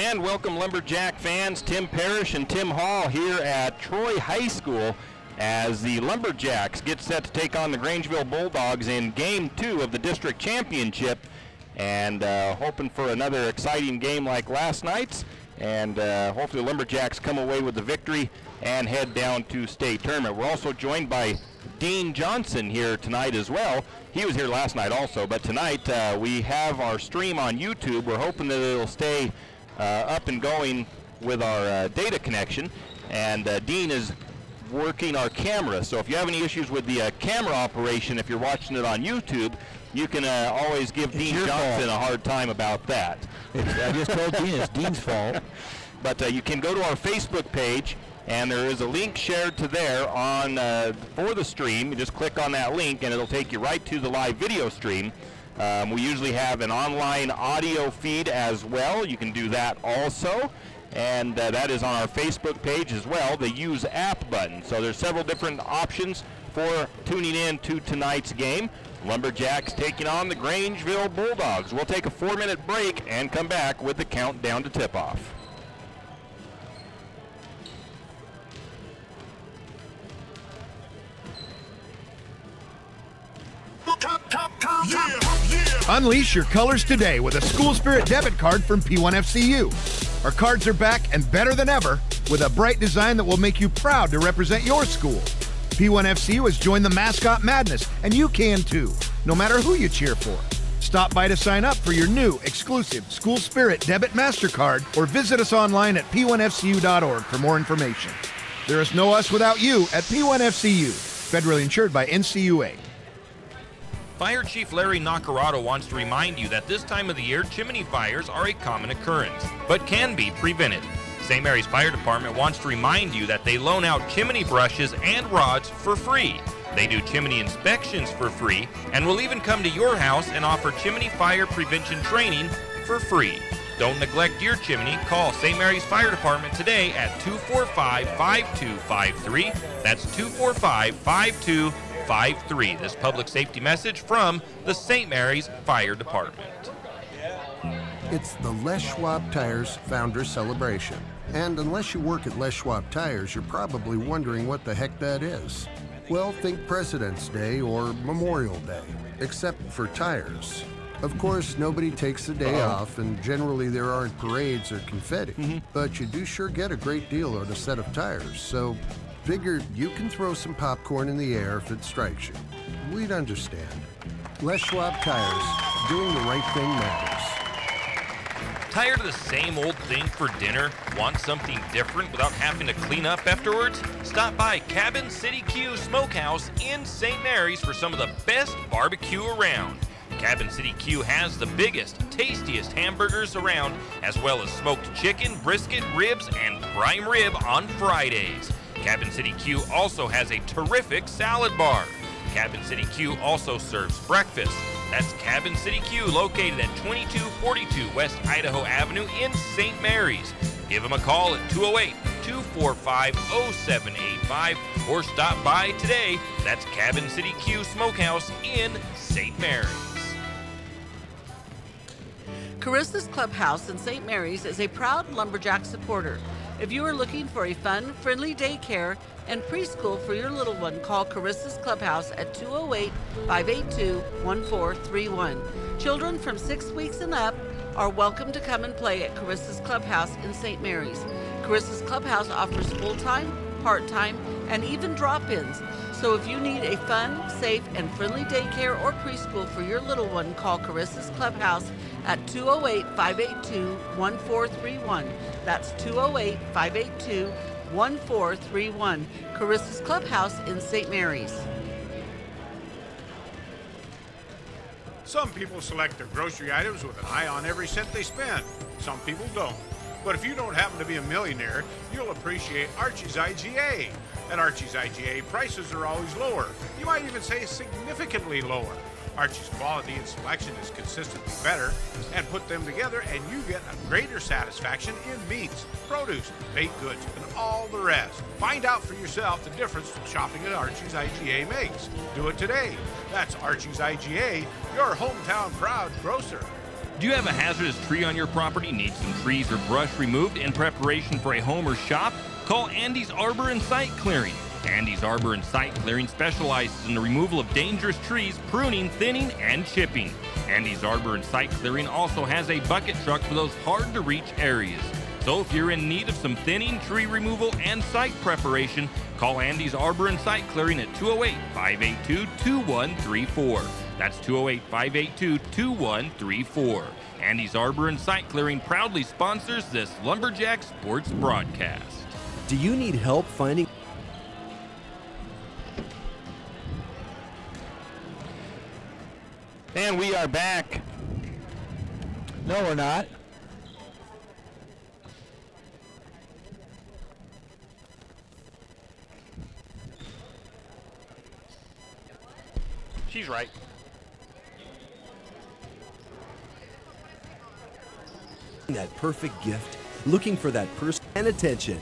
And welcome Lumberjack fans, Tim Parrish and Tim Hall here at Troy High School as the Lumberjacks get set to take on the Grangeville Bulldogs in Game 2 of the district championship, and hoping for another exciting game like last night's, and hopefully the Lumberjacks come away with the victory and head down to state tournament. We're also joined by Dean Johnson here tonight as well. He was here last night also, but tonight we have our stream on YouTube. We're hoping that it'll stay up and going with our data connection, and Dean is working our camera, so if you have any issues with the camera operation, if you're watching it on YouTube, you can always give Dean Johnson a hard time about that. I just told Dean it's Dean's fault. But you can go to our Facebook page, and there is a link shared to there on for the stream. You just click on that link and it'll take you right to the live video stream. We usually have an online audio feed as well. You can do that also, and that is on our Facebook page as well, the Use App button. So there's several different options for tuning in to tonight's game. Lumberjacks taking on the Grangeville Bulldogs. We'll take a 4-minute break and come back with the countdown to tip-off. Unleash your colors today with a School Spirit debit card from P1FCU. Our cards are back and better than ever with a bright design that will make you proud to represent your school. P1FCU has joined the Mascot Madness, and you can too, no matter who you cheer for. Stop by to sign up for your new exclusive School Spirit debit MasterCard or visit us online at p1fcu.org for more information. There is no us without you at P1FCU, federally insured by NCUA. Fire Chief Larry Nacarado wants to remind you that this time of the year, chimney fires are a common occurrence, but can be prevented. St. Mary's Fire Department wants to remind you that they loan out chimney brushes and rods for free. They do chimney inspections for free, and will even come to your house and offer chimney fire prevention training for free. Don't neglect your chimney. Call St. Mary's Fire Department today at 245-5253. That's 245-5253. This public safety message from the St. Mary's Fire Department. It's the Les Schwab Tires Founders Celebration. And unless you work at Les Schwab Tires, you're probably wondering what the heck that is. Well, think President's Day or Memorial Day, except for tires. Of course, nobody takes the day off, and generally there aren't parades or confetti, but you do sure get a great deal on a set of tires, so figure you can throw some popcorn in the air if it strikes you. We'd understand. Les Schwab Tires, doing the right thing matters. Tired of the same old thing for dinner? Want something different without having to clean up afterwards? Stop by Cabin City Q Smokehouse in St. Mary's for some of the best barbecue around. Cabin City Q has the biggest, tastiest hamburgers around, as well as smoked chicken, brisket, ribs, and prime rib on Fridays. Cabin City Q also has a terrific salad bar. Cabin City Q also serves breakfast. That's Cabin City Q, located at 2242 West Idaho Avenue in St. Mary's. Give them a call at 208-245-0785 or stop by today. That's Cabin City Q Smokehouse in St. Mary's. Carissa's Clubhouse in St. Mary's is a proud Lumberjack supporter. If you are looking for a fun, friendly daycare and preschool for your little one, call Carissa's Clubhouse at 208-582-1431. Children from 6 weeks and up are welcome to come and play at Carissa's Clubhouse in St. Mary's. Carissa's Clubhouse offers full-time, part-time, and even drop-ins. So if you need a fun, safe, and friendly daycare or preschool for your little one, call Carissa's Clubhouse at 208-582-1431. That's 208-582-1431. Carissa's Clubhouse in St. Mary's. Some people select their grocery items with an eye on every cent they spend. Some people don't. But if you don't happen to be a millionaire, you'll appreciate Archie's IGA. At Archie's IGA, prices are always lower. You might even say significantly lower. Archie's quality and selection is consistently better, and put them together and you get a greater satisfaction in meats, produce, baked goods, and all the rest. Find out for yourself the difference that shopping at Archie's IGA makes. Do it today. That's Archie's IGA, your hometown proud grocer. Do you have a hazardous tree on your property? Need some trees or brush removed in preparation for a home or shop? Call Andy's Arbor and Site Clearing. Andy's Arbor and Site Clearing specializes in the removal of dangerous trees, pruning, thinning, and chipping. Andy's Arbor and Site Clearing also has a bucket truck for those hard-to-reach areas. So if you're in need of some thinning, tree removal, and site preparation, call Andy's Arbor and Site Clearing at 208-582-2134. That's 208-582-2134. Andy's Arbor and Site Clearing proudly sponsors this Lumberjack Sports broadcast. Do you need help finding... And we are back. No, we're not. She's right. That perfect gift, looking for that person and attention.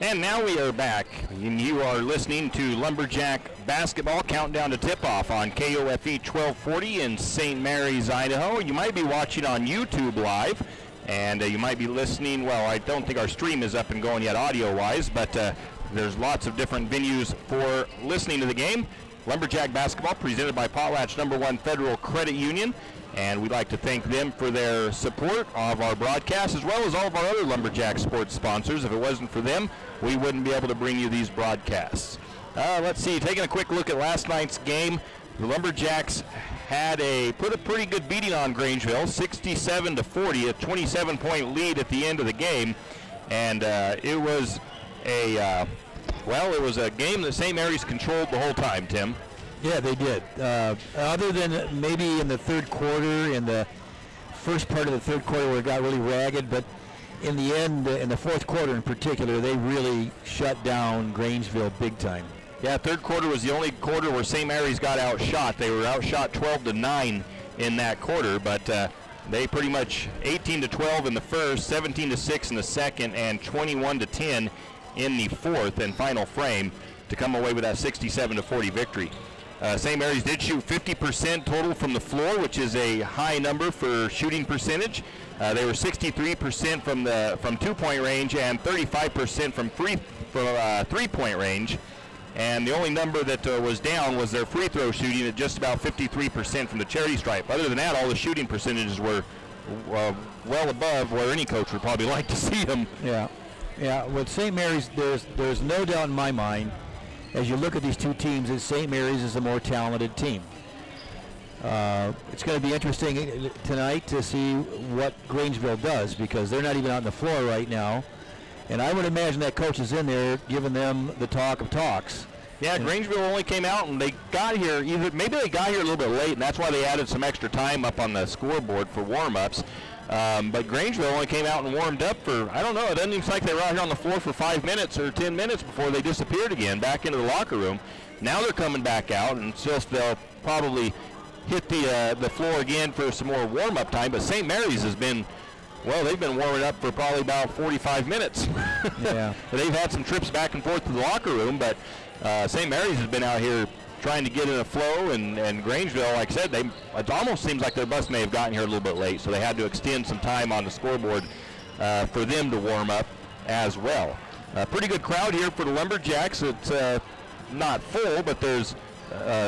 And now we are back, and you are listening to Lumberjack Basketball Countdown to Tip-Off on KOFE 1240 in St. Mary's, Idaho. You might be watching on YouTube Live, and you might be listening, well, I don't think our stream is up and going yet audio-wise, but there's lots of different venues for listening to the game. Lumberjack Basketball presented by Potlatch No. 1 Federal Credit Union, and we'd like to thank them for their support of our broadcast, as well as all of our other Lumberjack sports sponsors. If it wasn't for them, we wouldn't be able to bring you these broadcasts. Let's see, taking a quick look at last night's game, the Lumberjacks put a pretty good beating on Grangeville, 67-40, a 27-point lead at the end of the game, and it was a game that St. Mary's controlled the whole time, Tim. Yeah, they did. Other than maybe in the third quarter, in the first part of the third quarter where it got really ragged, but in the end, in the fourth quarter in particular, they really shut down Grangeville big time. Yeah, third quarter was the only quarter where St. Mary's got outshot. They were outshot 12-9 in that quarter, but they pretty much 18-12 in the first, 17-6 in the second, and 21-10 in the fourth and final frame to come away with that 67-40 victory. St. Mary's did shoot 50% total from the floor, which is a high number for shooting percentage. They were 63% from two-point range and 35% from three-point range. And the only number that was down was their free throw shooting at just about 53% from the charity stripe. Other than that, all the shooting percentages were well above where any coach would probably like to see them. Yeah. With St. Mary's, there's no doubt in my mind, as you look at these two teams, that St. Mary's is a more talented team. It's going to be interesting tonight to see what Grangeville does, because they're not even on the floor right now. And I would imagine that coach is in there giving them the talk of talks. Yeah, Grangeville only came out and they got here, maybe they got here a little bit late, and that's why they added some extra time up on the scoreboard for warm-ups. But Grangeville only came out and warmed up for, I don't know, it doesn't even seem like they were out here on the floor for 5 minutes or 10 minutes before they disappeared again back into the locker room. Now they're coming back out, and they'll probably hit the floor again for some more warm-up time. But St. Mary's has been, well, they've been warming up for probably about 45 minutes. Yeah. They've had some trips back and forth to the locker room, but St. Mary's has been out here trying to get in a flow, and Grangeville, like I said, it almost seems like their bus may have gotten here a little bit late, so they had to extend some time on the scoreboard for them to warm up as well. Pretty good crowd here for the Lumberjacks. It's not full, but there's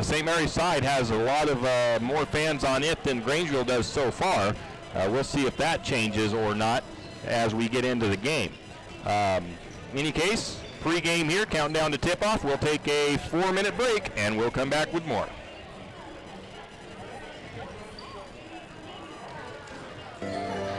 St. Mary's side has a lot of more fans on it than Grangeville does so far. We'll see if that changes or not as we get into the game. In any case, pre-game here, counting down to tip-off. We'll take a 4-minute break, and we'll come back with more.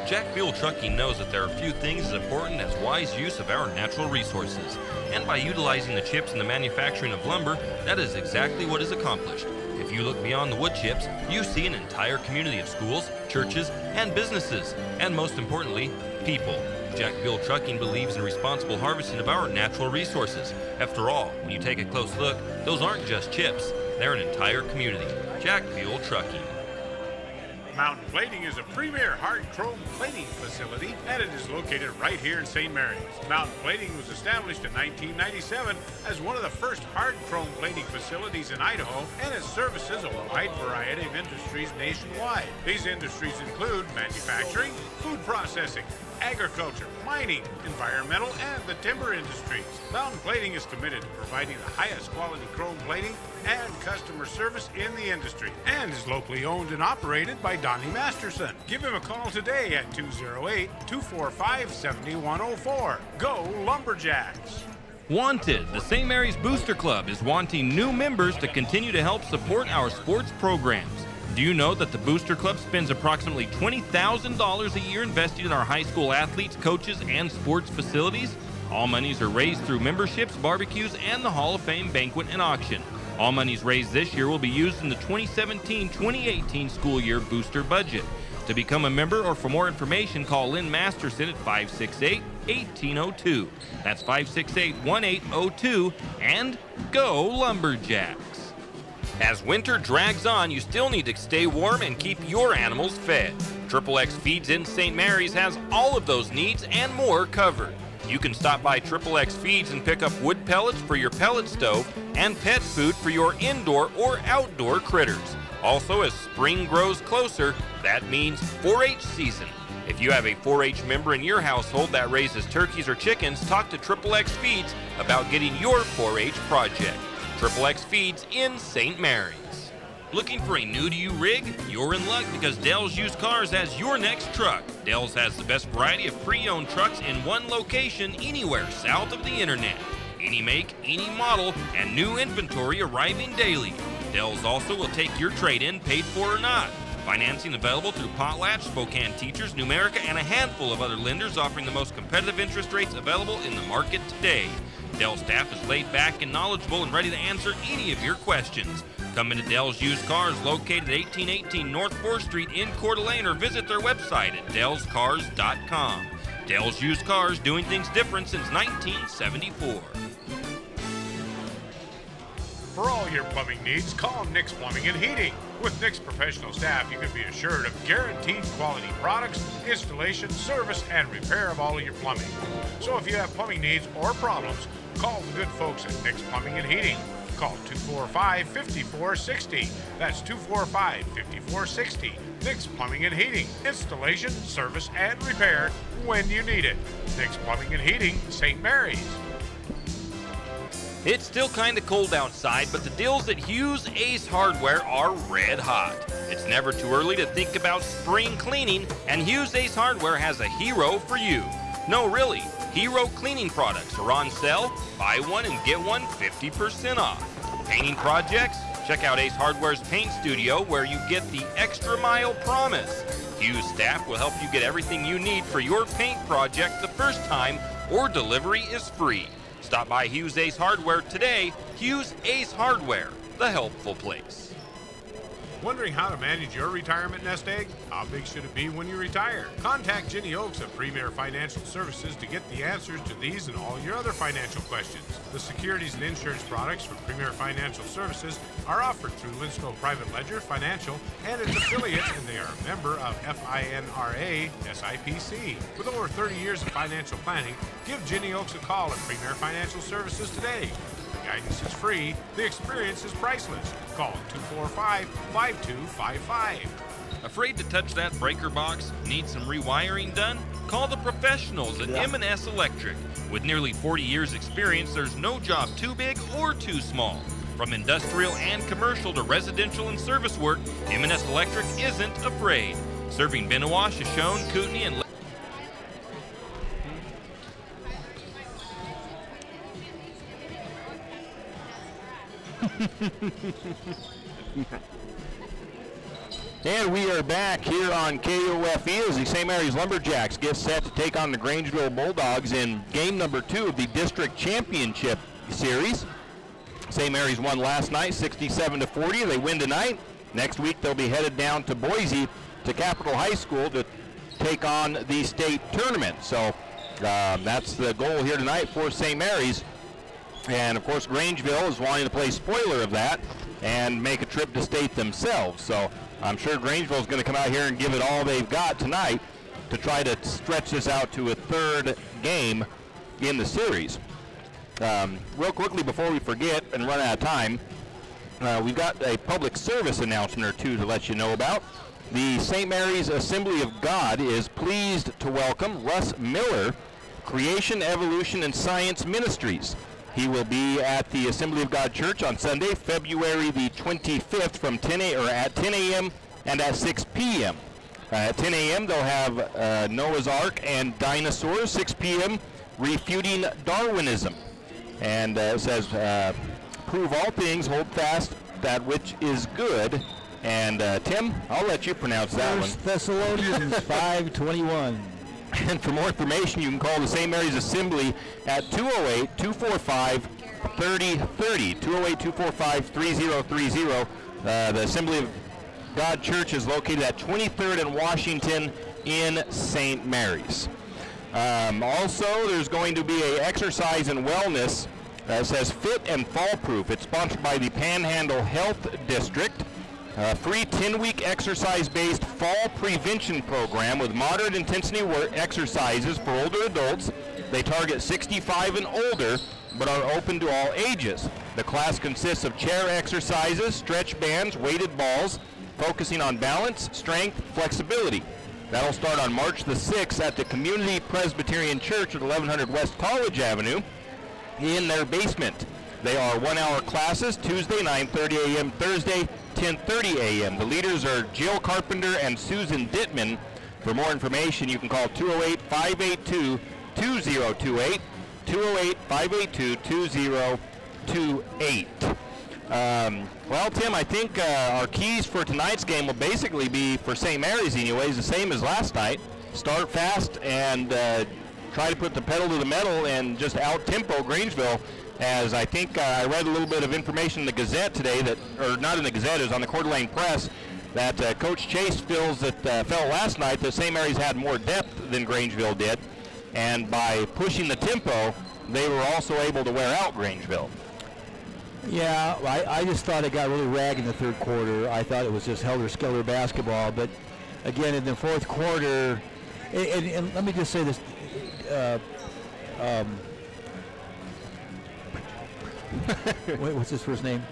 Jack Fuel Trucking knows that there are few things as important as wise use of our natural resources. And by utilizing the chips in the manufacturing of lumber, that is exactly what is accomplished. If you look beyond the wood chips, you see an entire community of schools, churches, and businesses, and most importantly, people. Jack Fuel Trucking believes in responsible harvesting of our natural resources. After all, when you take a close look, those aren't just chips, they're an entire community. Jack Fuel Trucking. Mountain Plating is a premier hard chrome plating facility, and it is located right here in St. Mary's. Mountain Plating was established in 1997 as one of the first hard chrome plating facilities in Idaho, and it services a wide variety of industries nationwide. These industries include manufacturing, food processing, agriculture, mining, environmental, and the timber industries. Mountain Plating is committed to providing the highest quality chrome plating and customer service in the industry, and is locally owned and operated by Donnie Masterson. Give him a call today at 208-245-7104. Go Lumberjacks! Wanted, the St. Mary's Booster Club is wanting new members to continue to help support our sports programs. Do you know that the Booster Club spends approximately $20,000 a year investing in our high school athletes, coaches, and sports facilities? All monies are raised through memberships, barbecues, and the Hall of Fame banquet and auction. All monies raised this year will be used in the 2017-2018 school year booster budget. To become a member or for more information, call Lynn Masterson at 568-1802. That's 568-1802, and go Lumberjacks! As winter drags on, you still need to stay warm and keep your animals fed. XXX Feeds in St. Mary's has all of those needs and more covered. You can stop by XXX Feeds and pick up wood pellets for your pellet stove and pet food for your indoor or outdoor critters. Also, as spring grows closer, that means 4-H season. If you have a 4-H member in your household that raises turkeys or chickens, talk to XXX Feeds about getting your 4-H project. XXX Feeds in St. Mary's. Looking for a new-to-you rig? You're in luck because Dell's Used Cars has your next truck. Dell's has the best variety of pre-owned trucks in one location anywhere south of the internet. Any make, any model, and new inventory arriving daily. Dell's also will take your trade-in, paid for or not. Financing available through Potlatch, Spokane Teachers, Numerica, and a handful of other lenders offering the most competitive interest rates available in the market today. Dell staff is laid back and knowledgeable and ready to answer any of your questions. Come into Dell's Used Cars, located at 1818 North 4th Street in Coeur d'Alene, or visit their website at dellscars.com. Dell's Used Cars, doing things different since 1974. For all your plumbing needs, call Nick's Plumbing and Heating. With Nick's professional staff, you can be assured of guaranteed quality products, installation, service, and repair of all of your plumbing. So if you have plumbing needs or problems, call the good folks at Nick's Plumbing and Heating. Call 245-5460. That's 245-5460. Nick's Plumbing and Heating. Installation, service, and repair when you need it. Nick's Plumbing and Heating, St. Mary's. It's still kind of cold outside, but the deals at Hughes Ace Hardware are red hot. It's never too early to think about spring cleaning, and Hughes Ace Hardware has a hero for you. No, really, Hero cleaning products are on sale. Buy one and get one 50% off. Painting projects? Check out Ace Hardware's Paint Studio, where you get the extra mile promise. Hughes staff will help you get everything you need for your paint project the first time, or delivery is free. Stop by Hughes Ace Hardware today. Hughes Ace Hardware, the helpful place. Wondering how to manage your retirement nest egg? How big should it be when you retire? Contact Ginny Oaks of Premier Financial Services to get the answers to these and all your other financial questions. The securities and insurance products from Premier Financial Services are offered through Linsco Private Ledger Financial and its affiliates, and they are a member of FINRA SIPC. With over 30 years of financial planning, give Ginny Oaks a call at Premier Financial Services today. The guidance is free. The experience is priceless. Call 245-5255. Afraid to touch that breaker box? Need some rewiring done? Call the professionals at M&S Electric. With nearly 40 years experience, there's no job too big or too small. From industrial and commercial to residential and service work, M&S Electric isn't afraid. Serving Benawa, Shoshone, Kootenai, and And we are back here on KOFE as the St. Mary's Lumberjacks get set to take on the Grangeville Bulldogs in game number 2 of the district championship series. St. Mary's won last night 67-40. They win tonight. Next week they'll be headed down to Boise to Capital High School to take on the state tournament. So that's the goal here tonight for St. Mary's. And of course Grangeville is wanting to play spoiler of that and make a trip to state themselves. So I'm sure Grangeville's going to come out here and give it all they've got tonight to try to stretch this out to a third game in the series. Real quickly before we forget and run out of time, we've got a public service announcement or two to let you know about. The St. Mary's Assembly of God is pleased to welcome Russ Miller, Creation, Evolution, and Science Ministries. He will be at the Assembly of God Church on Sunday, February the 25th from at 10 a.m. and at 6 p.m. At 10 a.m. they'll have Noah's Ark and dinosaurs. 6 p.m. refuting Darwinism. And it says, prove all things, hold fast that which is good. And Tim, I'll let you pronounce that one. 1 Thessalonians 5:21. And for more information, you can call the St. Mary's Assembly at 208-245-3030. 208-245-3030. The Assembly of God Church is located at 23rd and Washington in St. Mary's. Also, there's going to be an exercise and wellness that says Fit and Fall Proof. It's sponsored by the Panhandle Health District. Free 10-week exercise-based fall prevention program with moderate intensity exercises for older adults. They target 65 and older, but are open to all ages. The class consists of chair exercises, stretch bands, weighted balls, focusing on balance, strength, flexibility. That'll start on March the 6th at the Community Presbyterian Church at 1100 West College Avenue in their basement. They are 1-hour classes, Tuesday 9:30 a.m., Thursday 10:30 a.m. The leaders are Jill Carpenter and Susan Dittman. For more information, you can call 208-582-2028, 208-582-2028. Well, Tim, I think our keys for tonight's game will basically be, for St. Mary's anyways, the same as last night. Start fast and try to put the pedal to the metal and just out-tempo Grangeville. As I think I read a little bit of information in the Gazette today, or not in the Gazette, it was on the Coeur d'Alene Press, that Coach Chase felt last night that St. Mary's had more depth than Grangeville did, and by pushing the tempo, they were also able to wear out Grangeville. Yeah, I just thought it got really ragged in the third quarter. I thought it was just helter-skelter basketball, but again, in the fourth quarter, and let me just say this, what's his first name?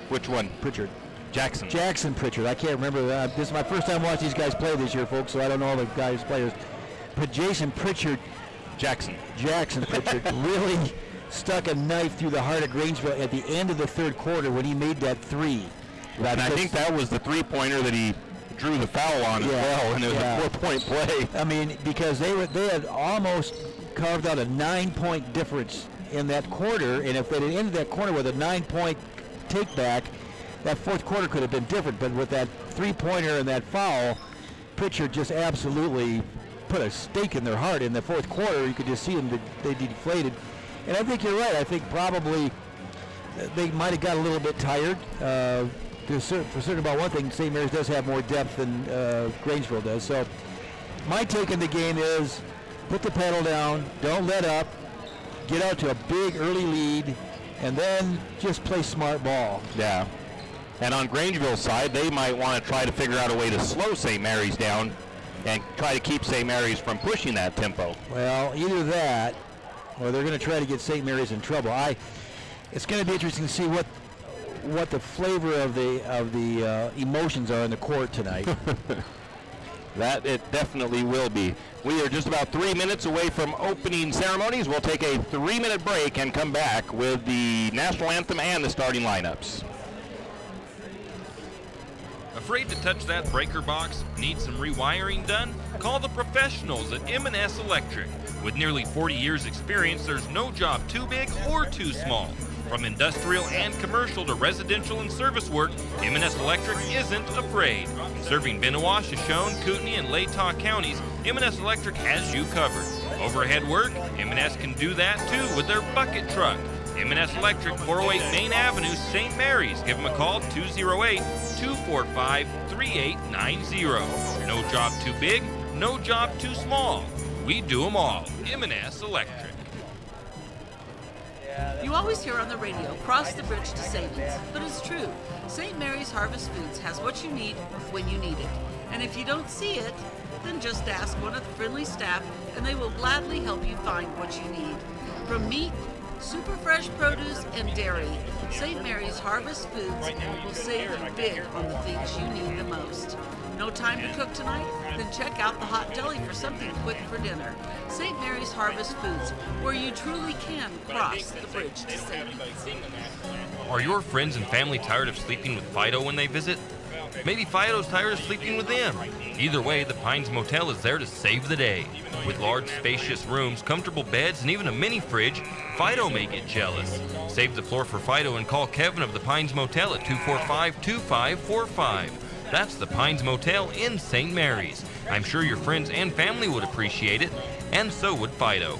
Which one? Pritchard. Jackson. Jackson Pritchard. I can't remember. This is my first time watching these guys play this year, folks, so I don't know all the guys' players. But Jason Pritchard. Jackson Pritchard really stuck a knife through the heart of Grangeville at the end of the third quarter when he made that three. And I think that was the three-pointer that he drew the foul on as well, and it was a 4-point play. I mean, because they had almost carved out a 9-point difference in that quarter, and if they had ended that quarter with a 9-point take-back, that fourth quarter could have been different. But with that three-pointer and that foul, Pritchard just absolutely put a stake in their heart in the fourth quarter. You could just see them, they deflated. And I think you're right. I think probably they might have got a little bit tired. For certain about one thing, St. Mary's does have more depth than Grangeville does. So my take in the game is put the pedal down, don't let up, get out to a big early lead, and then just play smart ball. Yeah. And on Grangeville's side, they might want to try to figure out a way to slow St. Mary's down and try to keep St. Mary's from pushing that tempo. Well, either that, or they're going to try to get St. Mary's in trouble. It's going to be interesting to see what the flavor of the emotions are in the court tonight. That it definitely will be. We are just about 3 minutes away from opening ceremonies. We'll take a 3-minute break and come back with the national anthem and the starting lineups. Afraid to touch that breaker box? Need some rewiring done? Call the professionals at M&S Electric. With nearly 40 years experience, there's no job too big or too small. From industrial and commercial to residential and service work, M&S Electric isn't afraid. Serving Bennewash, Shoshone, Kootenai, and Latah counties, M&S Electric has you covered. Overhead work, M&S can do that too with their bucket truck. M&S Electric, 408 Main Avenue, St. Mary's. Give them a call, 208-245-3890. No job too big, no job too small. We do them all. M&S Electric. You always hear on the radio, cross the bridge to savings, but it's true. St. Mary's Harvest Foods has what you need when you need it. And if you don't see it, then just ask one of the friendly staff and they will gladly help you find what you need. From meat, super fresh produce, and dairy, St. Mary's Harvest Foods will save you big on the things you need the most. No time to cook tonight? Then check out the Hot Deli for something quick for dinner. St. Mary's Harvest Foods, where you truly can cross the bridge to savings. Are your friends and family tired of sleeping with Fido when they visit? Maybe Fido's tired of sleeping with them. Either way, the Pines Motel is there to save the day. With large, spacious rooms, comfortable beds, and even a mini fridge, Fido may get jealous. Save the floor for Fido and call Kevin of the Pines Motel at 245-2545. That's the Pines Motel in St. Mary's. I'm sure your friends and family would appreciate it, and so would Fido.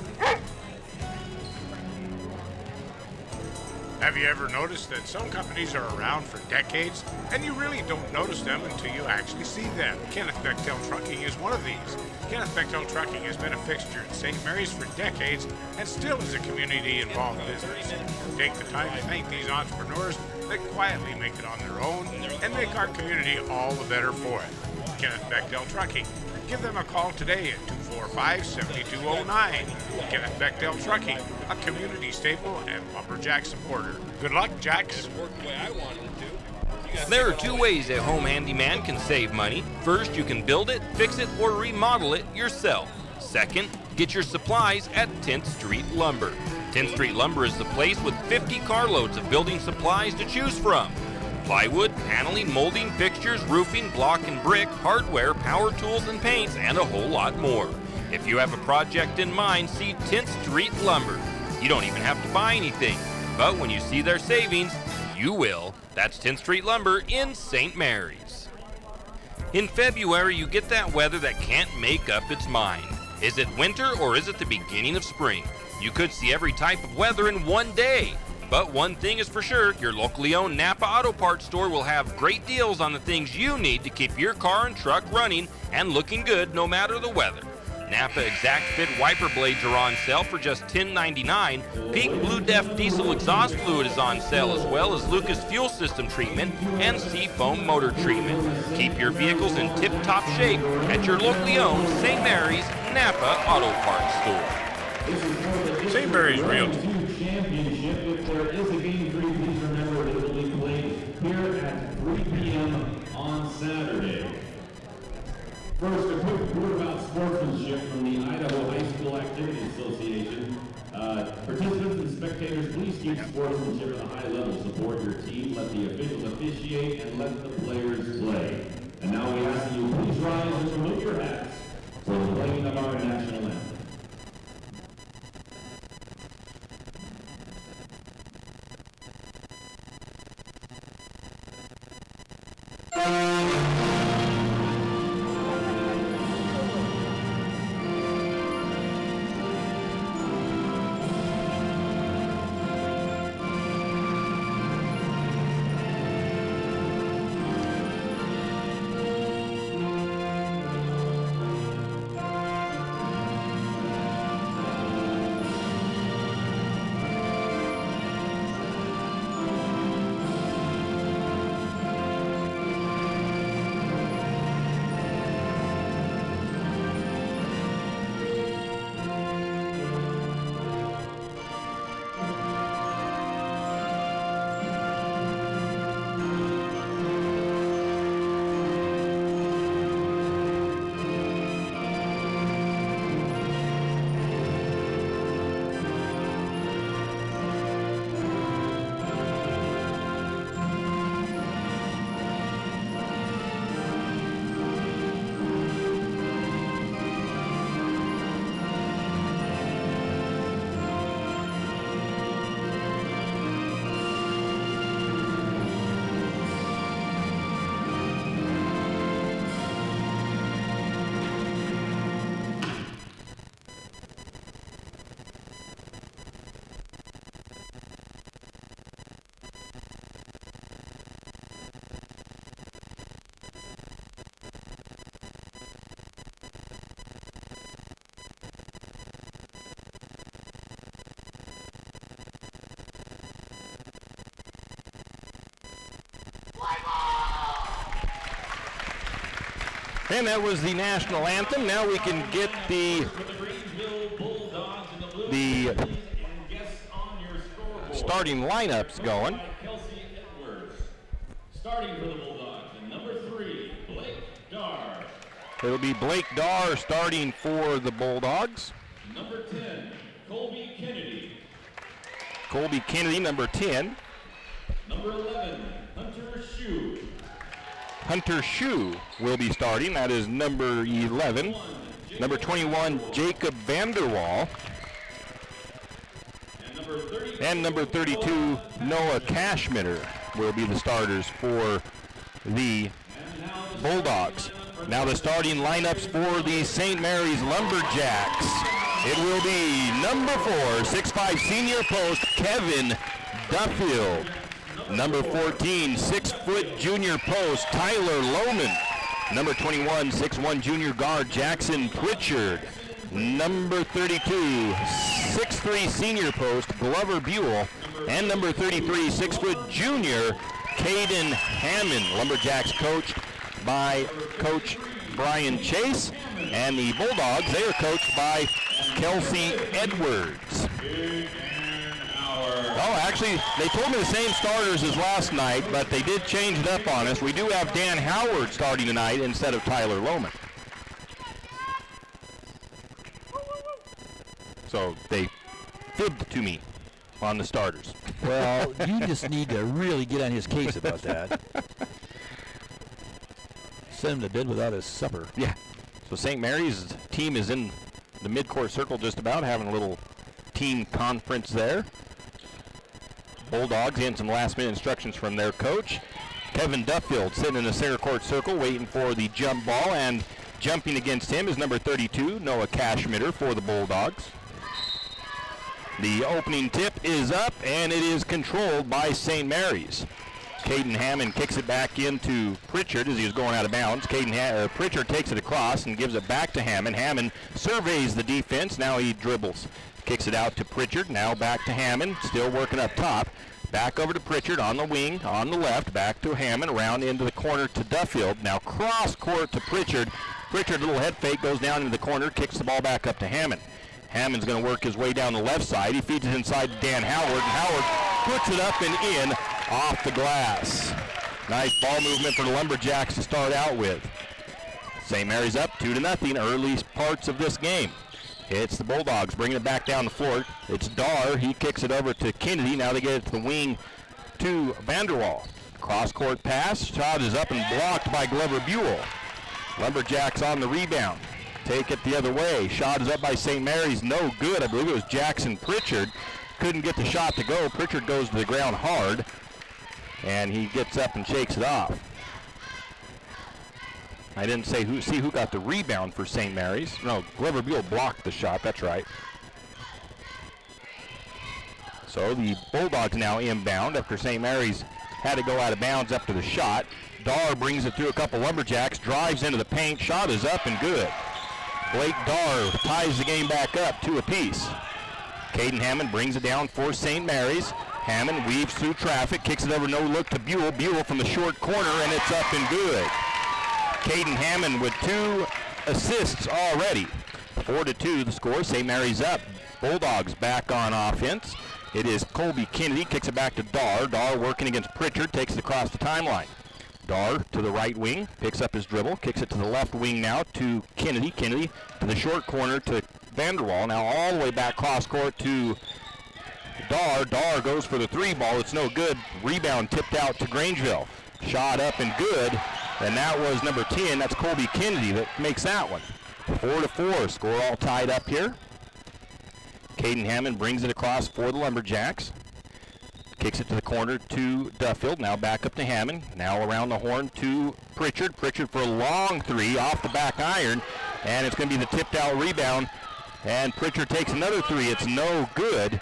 Have you ever noticed that some companies are around for decades and you really don't notice them until you actually see them? Kenneth Bechtel Trucking is one of these. Kenneth Bechtel Trucking has been a fixture at St. Mary's for decades and still is a community-involved business. Take the time to thank these entrepreneurs that quietly make it on their own and make our community all the better for it. Kenneth Bechtel Trucking. Give them a call today at 245-7209. Kenneth Bechtel Trucking, a community staple and Lumberjack supporter. Good luck, Jacks. There are two ways a home handyman can save money. First, you can build it, fix it, or remodel it yourself. Second, get your supplies at 10th Street Lumber. 10th Street Lumber is the place with 50 carloads of building supplies to choose from. Plywood, paneling, molding, fixtures, roofing, block and brick, hardware, power tools and paints, and a whole lot more. If you have a project in mind, see 10th Street Lumber. You don't even have to buy anything, but when you see their savings, you will. That's 10th Street Lumber in St. Mary's. In February, you get that weather that can't make up its mind. Is it winter or is it the beginning of spring? You could see every type of weather in one day. But one thing is for sure, your locally owned Napa Auto Parts store will have great deals on the things you need to keep your car and truck running and looking good no matter the weather. Napa Exact Fit wiper blades are on sale for just $10.99. Peak Blue Def diesel exhaust fluid is on sale, as well as Lucas fuel system treatment and Seafoam motor treatment. Keep your vehicles in tip-top shape at your locally owned St. Mary's Napa Auto Parts store. St. Mary's Realty. Championship. If there is a game 3, please remember that it will be played here at 3 p.m. on Saturday. First, a quick word about sportsmanship from the Idaho High School Activity Association. Participants and spectators, please keep sportsmanship at a high level. Support your team, let the officials officiate, and let the players play. And now we ask that you please rise and remove your hats for the playing of our national anthem. And that was the national anthem. Now we can get the starting lineups going. Starting for the Bulldogs, and number 3, Blake Darr. It'll be Blake Darr starting for the Bulldogs. Number 10, Colby Kennedy. Colby Kennedy, number 10. Number 11, Hunter Shue. Hunter Shue will be starting. That is number 11. Number 21, Jacob Vanderwall. And number 32, Noah Cashmitter will be the starters for the Bulldogs. Now the starting lineups for the St. Mary's Lumberjacks. It will be number 4, 6'5" senior post, Kevin Duffield. Number 14, 6-foot junior post, Tyler Lohman. Number 21, 6'1" junior guard, Jackson Pritchard. Number 32, 6'3" senior post, Glover Buell. And number 33, 6-foot junior, Caden Hammond. Lumberjacks coached by Coach Brian Chase. And the Bulldogs, they are coached by Kelsey Edwards. Oh, actually, they told me the same starters as last night, but they did change it up on us. We do have Dan Howard starting tonight instead of Tyler Lohman. So they fibbed to me on the starters. Well, you just need to really get on his case about that. Send him to bed without his supper. Yeah. So St. Mary's team is in the midcourt circle just about, having a little team conference there. Bulldogs getting some last-minute instructions from their coach. Kevin Duffield sitting in the center court circle waiting for the jump ball, and jumping against him is number 32, Noah Cashmitter for the Bulldogs. The opening tip is up, and it is controlled by St. Mary's. Caden Hammond kicks it back into Pritchard as he was going out of bounds. Pritchard takes it across and gives it back to Hammond. Hammond surveys the defense. Now he dribbles. Kicks it out to Pritchard. Now back to Hammond. Still working up top. Back over to Pritchard on the wing, on the left. Back to Hammond. Around into the corner to Duffield. Now cross court to Pritchard. Pritchard, little head fake, goes down into the corner. Kicks the ball back up to Hammond. Hammond's going to work his way down the left side. He feeds it inside to Dan Howard. And Howard puts it up and in off the glass. Nice ball movement for the Lumberjacks to start out with. St. Mary's up 2-0 early parts of this game. It's the Bulldogs bringing it back down the floor. It's Darr. He kicks it over to Kennedy. Now they get it to the wing to Vanderwall. Cross-court pass. Shot is up and blocked by Glover Buell. Lumberjacks on the rebound. Take it the other way. Shot is up by St. Mary's. No good. I believe it was Jackson Pritchard. Couldn't get the shot to go. Pritchard goes to the ground hard. And he gets up and shakes it off. I didn't see who got the rebound for St. Mary's. No, Glover Buell blocked the shot. That's right. So the Bulldogs now inbound after St. Mary's had to go out of bounds after the shot. Darr brings it through a couple Lumberjacks, drives into the paint. Shot is up and good. Blake Darr ties the game back up 2 apiece. Caden Hammond brings it down for St. Mary's. Hammond weaves through traffic, kicks it over, no look to Buell. Buell from the short corner, and it's up and good. Caden Hammond with 2 assists already. 4-2 the score. St. Mary's up. Bulldogs back on offense. It is Colby Kennedy, kicks it back to Darr. Darr working against Pritchard, takes it across the timeline. Darr to the right wing, picks up his dribble, kicks it to the left wing now to Kennedy. Kennedy to the short corner to Vanderwall. Now all the way back cross court to Darr. Darr goes for the 3 ball. It's no good. Rebound tipped out to Grangeville. Shot up and good. And that was number 10. That's Colby Kennedy that makes that one. 4-4. Score all tied up here. Caden Hammond brings it across for the Lumberjacks. Kicks it to the corner to Duffield. Now back up to Hammond. Now around the horn to Pritchard. Pritchard for a long 3 off the back iron. And it's going to be the tipped out rebound. And Pritchard takes another 3. It's no good.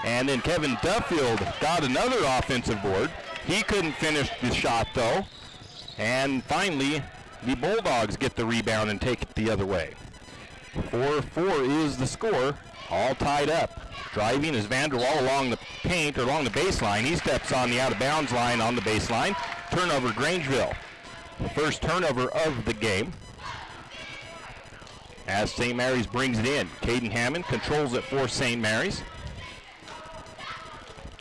And then Kevin Duffield got another offensive board. He couldn't finish the shot though. And finally, the Bulldogs get the rebound and take it the other way. 4-4 is the score, all tied up. Driving is Vanderwall along the paint, or along the baseline. He steps on the out-of-bounds line on the baseline. Turnover, Grangeville. First turnover of the game. As St. Mary's brings it in. Caden Hammond controls it for St. Mary's.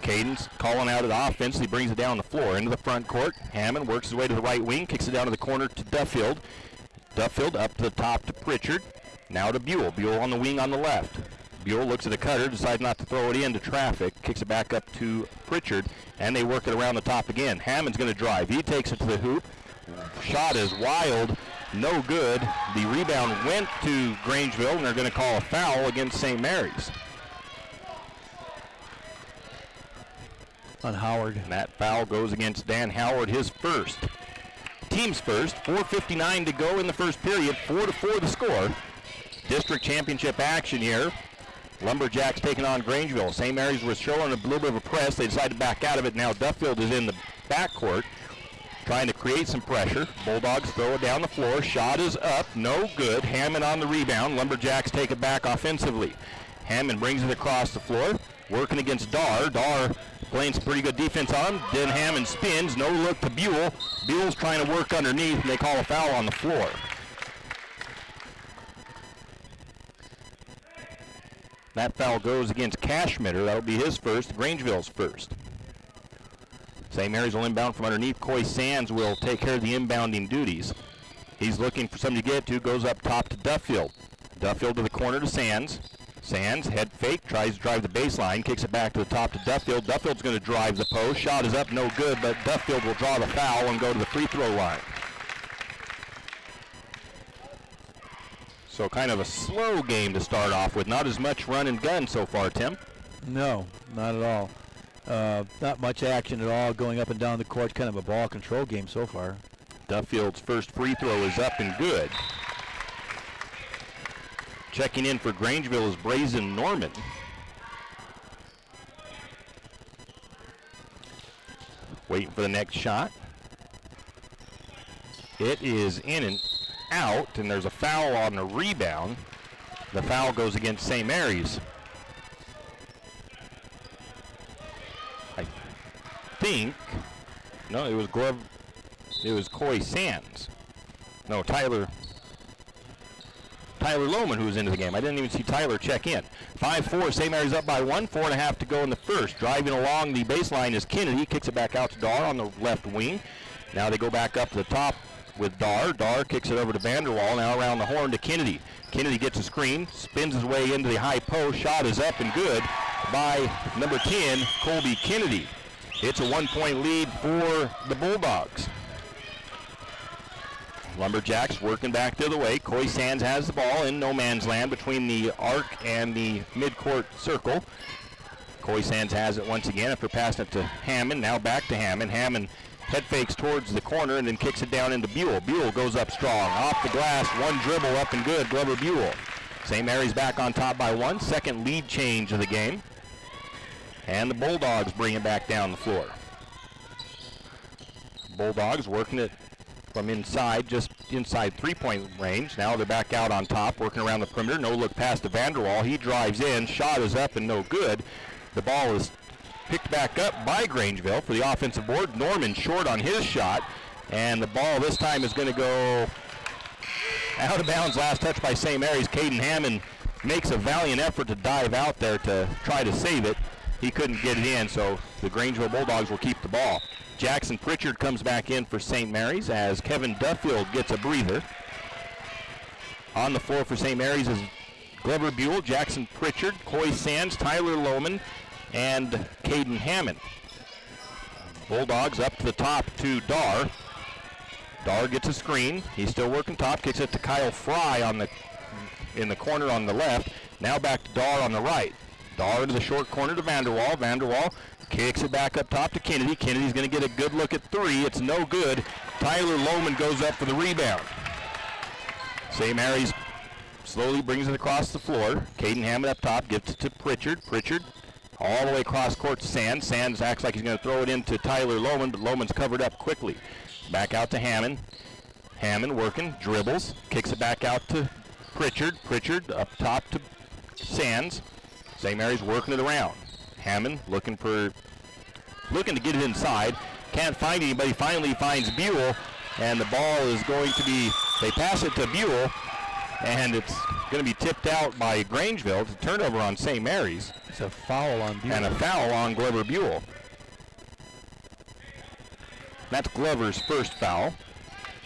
Caden's calling out of the offense. He brings it down the floor into the front court. Hammond works his way to the right wing, kicks it down to the corner to Duffield. Duffield up to the top to Pritchard. Now to Buell. Buell on the wing on the left. Buell looks at the cutter, decides not to throw it into traffic, kicks it back up to Pritchard, and they work it around the top again. Hammond's going to drive. He takes it to the hoop. Shot is wild. No good. The rebound went to Grangeville, and they're going to call a foul against St. Mary's. On Howard. And that foul goes against Dan Howard, his first. Team's first. 4:59 to go in the first period. 4-4 the score. District championship action here. Lumberjacks taking on Grangeville. St. Mary's was showing a little bit of a press. They decided to back out of it. Now Duffield is in the backcourt trying to create some pressure. Bulldogs throw it down the floor. Shot is up. No good. Hammond on the rebound. Lumberjacks take it back offensively. Hammond brings it across the floor. Working against Dar. Dar playing some pretty good defense on him. Then Hammond spins. No look to Buell. Buell's trying to work underneath, and they call a foul on the floor. That foul goes against Cashmitter. That'll be his first. Grangeville's first. St. Mary's will inbound from underneath. Coy Sands will take care of the inbounding duties. He's looking for something to get to. Goes up top to Duffield. Duffield to the corner to Sands. Sands, head fake, tries to drive the baseline, kicks it back to the top to Duffield. Duffield's going to drive the post. Shot is up, no good, but Duffield will draw the foul and go to the free throw line. So kind of a slow game to start off with. Not as much run and gun so far, Tim. No, not at all. Not much action at all going up and down the court. Kind of a ball control game so far. Duffield's first free throw is up and good. Checking in for Grangeville is Brazen Norman. Waiting for the next shot. It is in and out, and there's a foul on the rebound. The foul goes against St. Mary's. I think, no, it was Coy Sands. No, Tyler Lohman, who was into the game. I didn't even see Tyler check in. 5-4, St. Mary's up by 1, 4.5 to go in the first. Driving along the baseline is Kennedy, kicks it back out to Dar on the left wing. Now they go back up to the top with Dar. Dar kicks it over to Vanderwall, now around the horn to Kennedy. Kennedy gets a screen, spins his way into the high post. Shot is up and good by number 10, Colby Kennedy. It's a 1-point lead for the Bulldogs. Lumberjacks working back the other way. Coy Sands has the ball in no man's land between the arc and the midcourt circle. Coy Sands has it once again after passing it to Hammond. Now back to Hammond. Hammond head fakes towards the corner and then kicks it down into Buell. Buell goes up strong. Off the glass, one dribble up and good. Glover Buell. St. Mary's back on top by 1. Second lead change of the game. And the Bulldogs bring it back down the floor. Bulldogs working it from inside, just inside three-point range. Now they're back out on top, working around the perimeter. No look pass to Vanderwall. He drives in. Shot is up and no good. The ball is picked back up by Grangeville for the offensive board. Norman short on his shot, and the ball this time is going to go out of bounds. Last touch by St. Mary's. Caden Hammond makes a valiant effort to dive out there to try to save it. He couldn't get it in, so the Grangeville Bulldogs will keep the ball. Jackson Pritchard comes back in for St. Mary's as Kevin Duffield gets a breather. On the floor for St. Mary's is Glover Buell, Jackson Pritchard, Coy Sands, Tyler Lohman, and Caden Hammond. Bulldogs up to the top to Dar. Dar gets a screen. He's still working top, kicks it to Kyle Fry in the corner on the left. Now back to Dar on the right. Dar to the short corner to Vanderwall. Vanderwall kicks it back up top to Kennedy. Kennedy's going to get a good look at 3. It's no good. Tyler Lohman goes up for the rebound. St. Mary's slowly brings it across the floor. Caden Hammond up top, gives it to Pritchard. Pritchard all the way across court to Sands. Sands acts like he's going to throw it into Tyler Lohman, but Lohman's covered up quickly. Back out to Hammond. Hammond working, dribbles, kicks it back out to Pritchard. Pritchard up top to Sands. St. Mary's working it around. Hammond looking to get it inside. Can't find anybody. Finally finds Buell. and the ball is going to be, they pass it to Buell, and it's going to be tipped out by Grangeville. It's a turnover on St. Mary's. It's a foul on Buell. And a foul on Glover Buell. That's Glover's first foul.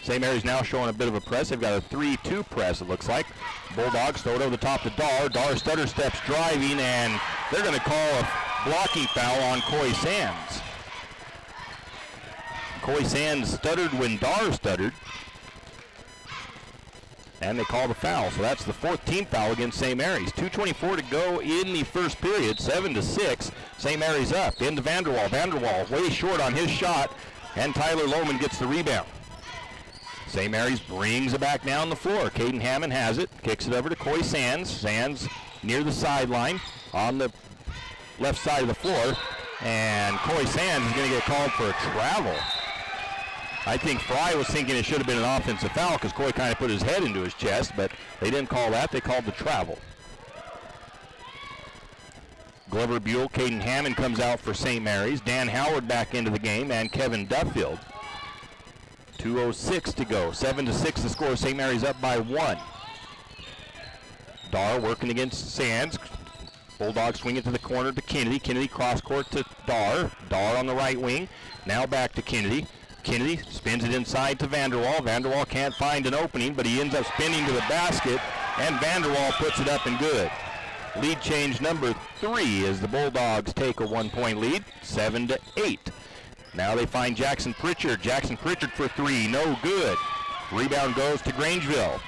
St. Mary's now showing a bit of a press. They've got a 3-2 press, it looks like. Bulldogs throw it over the top to Dar. Dar stutter steps driving, and they're going to call a blocking foul on Coy Sands. Coy Sands stuttered when Dar stuttered, and they call the foul. So that's the 14th foul against St. Mary's. 2:24 to go in the first period, 7-6. St. Mary's up into Vanderwall. Vanderwall way short on his shot, and Tyler Lohman gets the rebound. St. Mary's brings it back down the floor. Caden Hammond has it, kicks it over to Coy Sands. Sands near the sideline on the left side of the floor, and Coy Sands is going to get called for a travel. I think Fry was thinking it should have been an offensive foul because Coy kind of put his head into his chest, but they didn't call that. They called the travel. Glover Buell, Caden Hammond comes out for St. Mary's. Dan Howard back into the game, and Kevin Duffield. 2:06 to go. 7-6 the score. St. Mary's up by 1. Dar working against Sands. Bulldogs swing it to the corner to Kennedy. Kennedy cross court to Dar. Dar on the right wing. Now back to Kennedy. Kennedy spins it inside to Vanderwall. Vanderwall can't find an opening, but he ends up spinning to the basket, and Vanderwall puts it up and good. Lead change number 3 as the Bulldogs take a 1-point lead, 7-8. Now they find Jackson Pritchard. Jackson Pritchard for 3, no good. Rebound goes to Grangeville.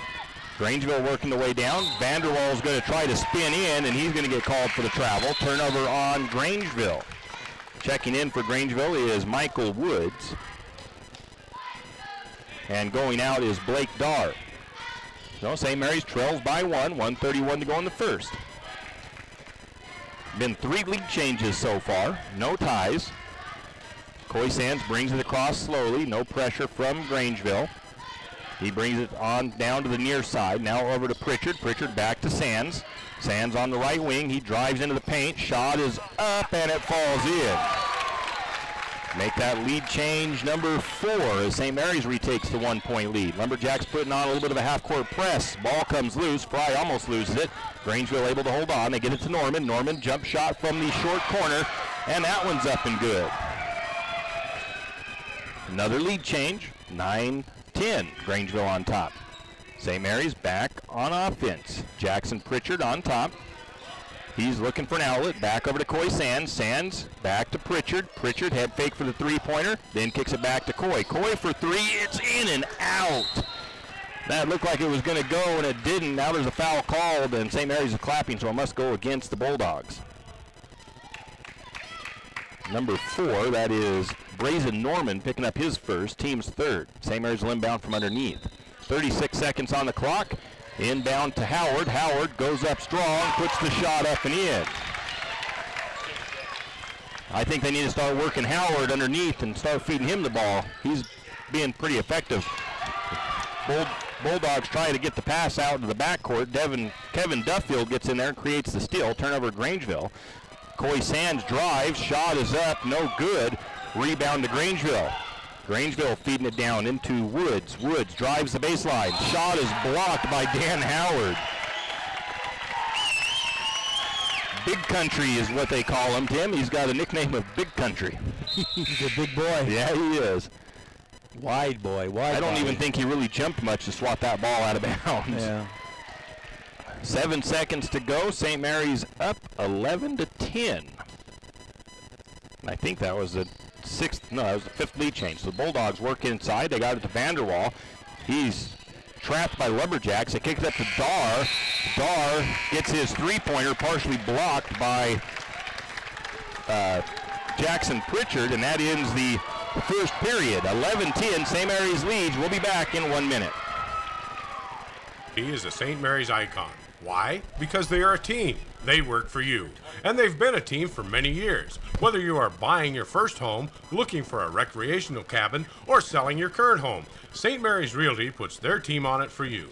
Grangeville working the way down. Vanderwall is going to try to spin in, and he's going to get called for the travel. Turnover on Grangeville. Checking in for Grangeville is Michael Woods. And going out is Blake Dar. So St. Mary's trails by 1, 1:31 to go in the first. Been 3 lead changes so far, no ties. Coy Sands brings it across slowly, no pressure from Grangeville. He brings it on down to the near side, now over to Pritchard. Pritchard back to Sands. Sands on the right wing, he drives into the paint, shot is up and it falls in. Make that lead change number 4 as St. Mary's retakes the 1-point lead. Lumberjacks putting on a little bit of a half-court press. Ball comes loose. Fry almost loses it. Grangeville able to hold on. They get it to Norman. Norman jump shot from the short corner, and that one's up and good. Another lead change, 9-10. Grangeville on top. St. Mary's back on offense. Jackson Pritchard on top. He's looking for an outlet. Back over to Coy Sands. Sands back to Pritchard. Pritchard head fake for the 3-pointer. Then kicks it back to Coy. Coy for 3. It's in and out. That looked like it was going to go, and it didn't. Now there's a foul called, and St. Mary's is clapping, so it must go against the Bulldogs. Number 4, that is Brazen Norman picking up his first, team's 3rd. St. Mary's will inbound from underneath. 36 seconds on the clock. Inbound to Howard. Howard goes up strong, puts the shot up and in. I think they need to start working Howard underneath and start feeding him the ball. He's being pretty effective. Bulldogs trying to get the pass out into the backcourt. Kevin Duffield gets in there and creates the steal. Turnover Grangeville. Coy Sands drives, shot is up, no good. Rebound to Grangeville. Grangeville feeding it down into Woods. Woods drives the baseline. Shot is blocked by Dan Howard. Big Country is what they call him, Tim. He's got a nickname of Big Country. He's a big boy. Yeah, he is. Wide boy, wide I don't body. even think he really jumped much to swat that ball out of bounds. Yeah. 7 seconds to go. St. Mary's up 11-10. I think that was the 5th lead change. So the Bulldogs work inside. They got it to Vanderwall. He's trapped by Lumberjacks. They kick it up to Dar. Dar gets his 3-pointer partially blocked by Jackson Pritchard, and that ends the first period. 11-10, St. Mary's leads. We'll be back in 1 minute. He is a St. Mary's icon. Why? Because they are a team. They work for you, and they've been a team for many years. Whether you are buying your first home, looking for a recreational cabin, or selling your current home, St. Mary's Realty puts their team on it for you.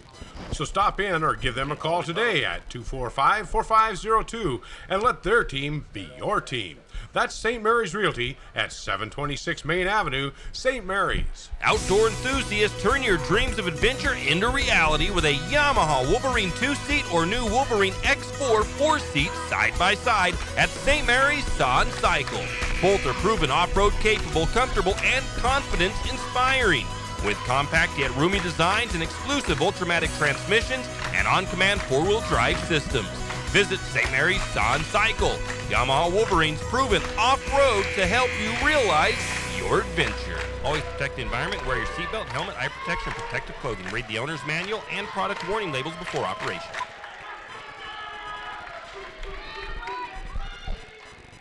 So stop in or give them a call today at 245-4502 and let their team be your team. That's St. Mary's Realty at 726 Main Avenue, St. Mary's. Outdoor enthusiasts, turn your dreams of adventure into reality with a Yamaha Wolverine 2-seat or new Wolverine X4 4-seat side-by-side at St. Mary's Saw and Cycle. Both are proven off-road capable, comfortable, and confidence-inspiring. With compact yet roomy designs and exclusive Ultramatic transmissions and on-command four-wheel drive systems. Visit St. Mary's Saw and Cycle. Yamaha Wolverine's proven off-road to help you realize your adventure. Always protect the environment. Wear your seatbelt, helmet, eye protection, and protective clothing. Read the owner's manual and product warning labels before operation.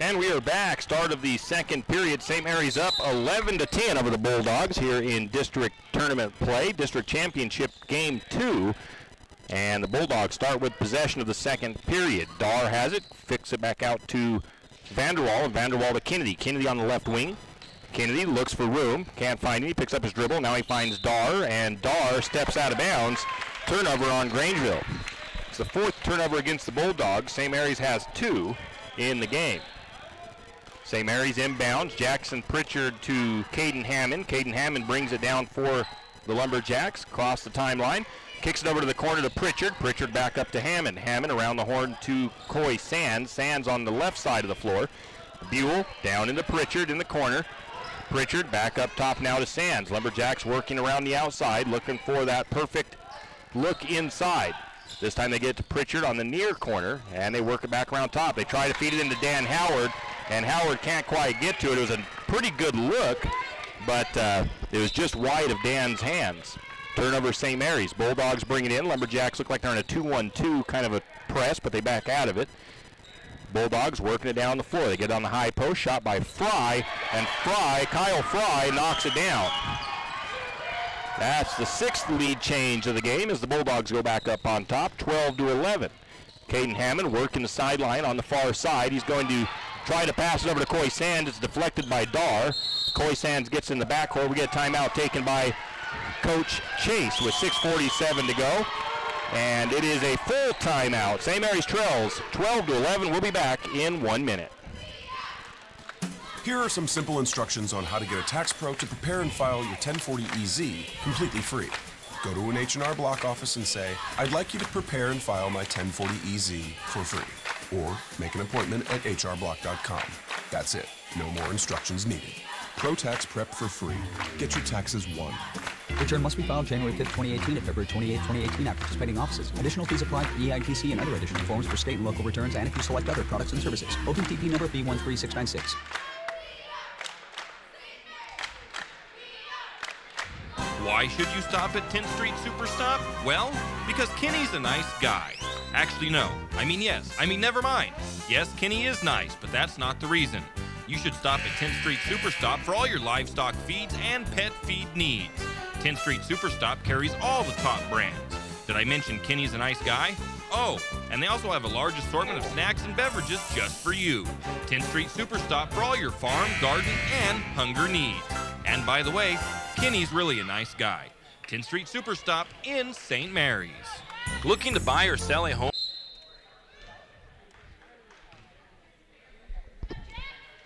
And we are back. Start of the second period. St. Mary's up 11-10 over the Bulldogs here in district tournament play, district championship game 2. And the Bulldogs start with possession of the second period. Dar has it, fix it back out to Vanderwall, and Vanderwall to Kennedy. Kennedy on the left wing. Kennedy looks for room, can't find any, picks up his dribble. Now he finds Dar, and Dar steps out of bounds. Turnover on Grangeville. It's the fourth turnover against the Bulldogs. St. Mary's has 2 in the game. St. Mary's inbounds. Jackson Pritchard to Caden Hammond. Caden Hammond brings it down for the Lumberjacks across the timeline. Kicks it over to the corner to Pritchard. Pritchard back up to Hammond. Hammond around the horn to Coy Sands. Sands on the left side of the floor. Buell down into Pritchard in the corner. Pritchard back up top now to Sands. Lumberjacks working around the outside, looking for that perfect look inside. This time they get to Pritchard on the near corner, and they work it back around top. They try to feed it into Dan Howard, and Howard can't quite get to it. It was a pretty good look, but it was just wide of Dan's hands. Turnover St. Mary's. Bulldogs bring it in. Lumberjacks look like they're in a 2-1-2 kind of a press, but they back out of it. Bulldogs working it down the floor. They get on the high post, shot by Fry, and Kyle Fry knocks it down. That's the 6th lead change of the game as the Bulldogs go back up on top, 12-11. Caden Hammond working the sideline on the far side. He's going to try to pass it over to Coy Sands. It's deflected by Dar. Coy Sands gets in the backcourt. We get a timeout taken by Coach Chase with 6:47 to go. And it is a full timeout. St. Mary's trails 12-11. We'll be back in 1 minute. Here are some simple instructions on how to get a tax pro to prepare and file your 1040EZ completely free. Go to an H&R Block office and say, I'd like you to prepare and file my 1040EZ for free. Or make an appointment at hrblock.com. That's it. No more instructions needed. Pro Tax Prep for free. Get your taxes won. Return must be filed January 5th, 2018 to February 28th, 2018 at participating offices. Additional fees apply for EITC and other additional forms for state and local returns and if you select other products and services. OTTP number B13696. Why should you stop at 10th Street Superstop? Well, because Kenny's a nice guy. Actually, no. Yes. Never mind. Yes, Kenny is nice, but that's not the reason. You should stop at 10th Street Superstop for all your livestock feeds and pet feed needs. 10th Street Superstop carries all the top brands. Did I mention Kenny's a nice guy? Oh, and they also have a large assortment of snacks and beverages just for you. 10th Street Superstop for all your farm, garden, and hunger needs. And by the way, Kenny's really a nice guy. 10th Street Superstop in St. Mary's. Looking to buy or sell a home?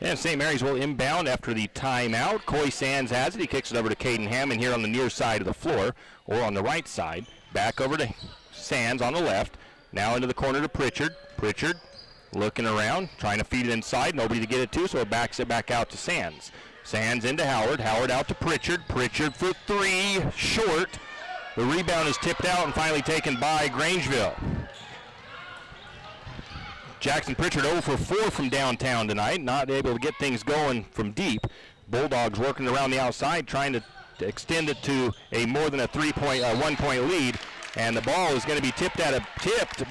And St. Mary's will inbound after the timeout. Coy Sands has it. He kicks it over to Caden Hammond here on the near side of the floor, or on the right side. Back over to Sands on the left. Now into the corner to Pritchard. Pritchard looking around, trying to feed it inside. Nobody to get it to, so it backs it back out to Sands. Sands into Howard. Howard out to Pritchard. Pritchard for 3, short. The rebound is tipped out and finally taken by Grangeville. Jackson Pritchard 0 for 4 from downtown tonight, not able to get things going from deep. Bulldogs working around the outside, trying to extend it to a more than a 1-point lead, and the ball is going to be tipped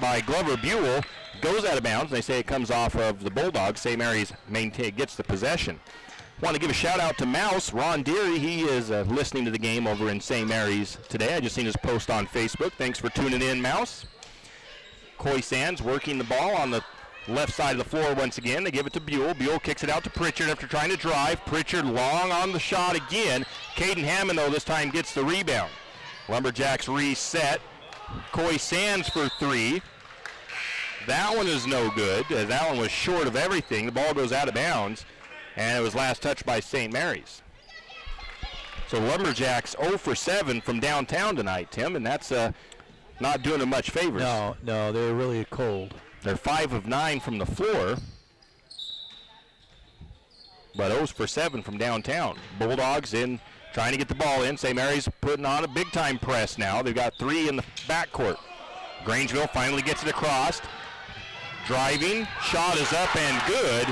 by Glover Buell. Goes out of bounds. They say it comes off of the Bulldogs. St. Mary's gets the possession. Want to give a shout out to Mouse, Ron Deary. He is listening to the game over in St. Mary's today. I just seen his post on Facebook. Thanks for tuning in, Mouse. Coy Sands working the ball on the left side of the floor once again. They give it to Buell. Buell kicks it out to Pritchard after trying to drive. Pritchard long on the shot again. Caden Hammond, though, this time gets the rebound. Lumberjacks reset. Coy Sands for 3. That one is no good, as that one was short of everything. The ball goes out of bounds, and it was last touched by St. Mary's. So Lumberjacks 0 for 7 from downtown tonight, Tim, and that's not doing them much favors. No, they're really cold. They're 5 of 9 from the floor, but 0 for 7 from downtown. Bulldogs in, trying to get the ball in. St. Mary's putting on a big-time press now. They've got 3 in the backcourt. Grangeville finally gets it across. Driving, shot is up and good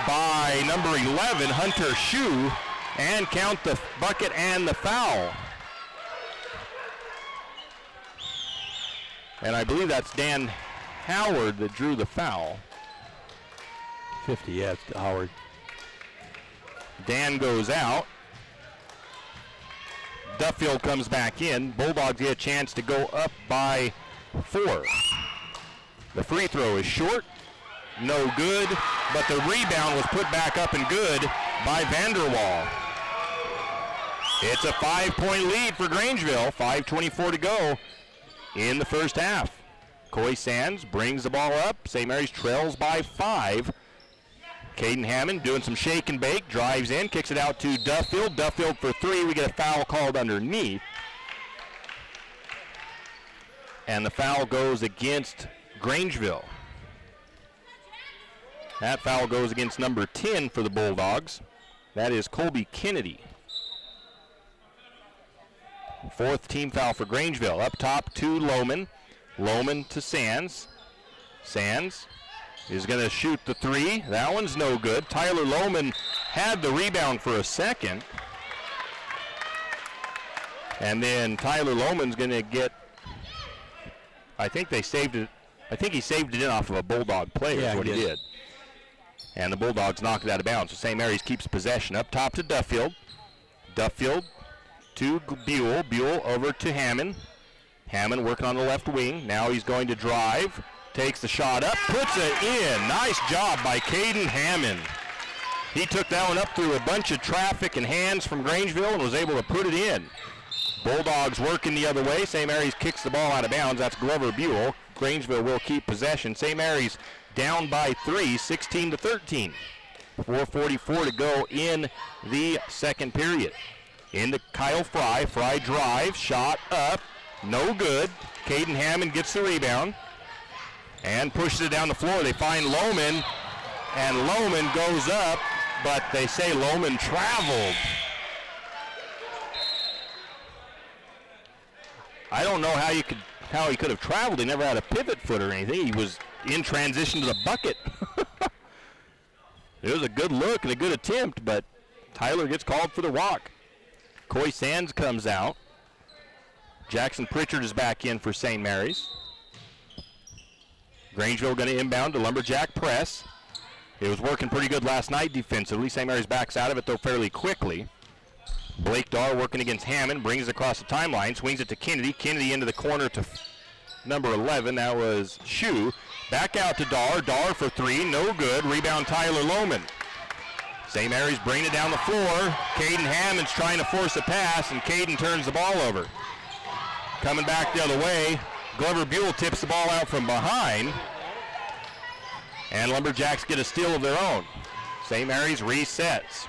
by number 11, Hunter Shue, and count the bucket and the foul. And I believe that's Dan Howard that drew the foul. 50, yeah, it's Howard. Dan goes out. Duffield comes back in. Bulldogs get a chance to go up by 4. The free throw is short, no good, but the rebound was put back up and good by Vanderwall. It's a 5-point lead for Grangeville, 5:24 to go in the first half. Coy Sands brings the ball up. St. Mary's trails by 5. Caden Hammond doing some shake and bake, drives in, kicks it out to Duffield. Duffield for 3. We get a foul called underneath. And the foul goes against Grangeville. That foul goes against number 10 for the Bulldogs. That is Colby Kennedy. 4th team foul for Grangeville. Up top to Lohman. Lohman to Sands. Sands is going to shoot the 3. That one's no good. Tyler Lohman had the rebound for a second. And then Tyler Lohman's going to get, I think they saved it. I think he saved it in off of a Bulldog play, is what he did. And the Bulldogs knocked it out of bounds. So St. Mary's keeps possession. Up top to Duffield. Duffield to Buell. Buell over to Hammond. Hammond working on the left wing. Now he's going to drive. Takes the shot up. Puts it in. Nice job by Caden Hammond. He took that one up through a bunch of traffic and hands from Grangeville and was able to put it in. Bulldogs working the other way. St. Mary's kicks the ball out of bounds. That's Glover Buell. Grangeville will keep possession. St. Mary's down by 3, 16-13. 4:44 to go in the second period. Into Kyle Fry. Fry drive, shot up, no good. Caden Hammond gets the rebound and pushes it down the floor. They find Lohman, and Lohman goes up, but they say Lohman traveled. I don't know how he could have traveled. He never had a pivot foot or anything. He was in transition to the bucket. It was a good look and a good attempt, but Tyler gets called for the walk. Coy Sands comes out. Jackson Pritchard is back in for St. Mary's. Grangeville going to inbound to Lumberjack press. It was working pretty good last night defensively. St. Mary's backs out of it, though, fairly quickly. Blake Dahr working against Hammond, brings it across the timeline, swings it to Kennedy. Kennedy into the corner to number 11. That was Shue. Back out to Dahr. Dahr for 3, no good. Rebound Tyler Lohman. St. Mary's bringing it down the floor. Caden Hammond's trying to force a pass, and Caden turns the ball over. Coming back the other way, Glover Buell tips the ball out from behind, and Lumberjacks get a steal of their own. St. Mary's resets.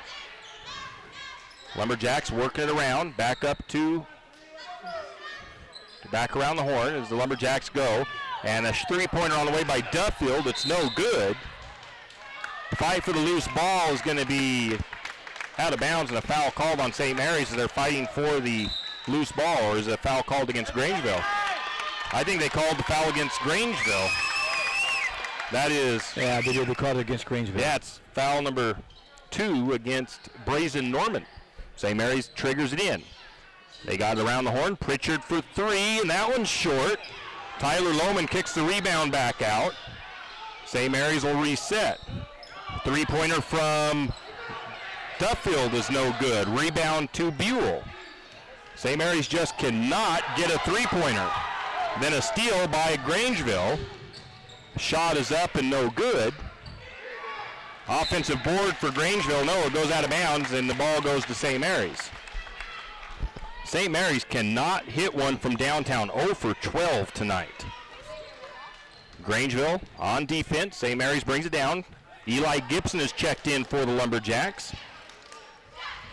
Lumberjacks working it around, back around the horn as the Lumberjacks go. And a three-pointer on the way by Duffield. It's no good. Fight for the loose ball is going to be out of bounds, and a foul called on St. Mary's as they're fighting for the loose ball, or is it a foul called against Grangeville? I think they called the foul against Grangeville. That is... Yeah, they did. They called it against Grangeville. Yeah, it's foul number 2 against Brazen Norman. St. Mary's triggers it in. They got it around the horn. Pritchard for 3, and that one's short. Tyler Lohman kicks the rebound back out. St. Mary's will reset. Three-pointer from Duffield is no good. Rebound to Buell. St. Mary's just cannot get a three-pointer. Then a steal by Grangeville. Shot is up and no good. Offensive board for Grangeville. No, it goes out of bounds, and the ball goes to St. Mary's. St. Mary's cannot hit one from downtown. 0 for 12 tonight. Grangeville on defense. St. Mary's brings it down. Eli Gibson is checked in for the Lumberjacks.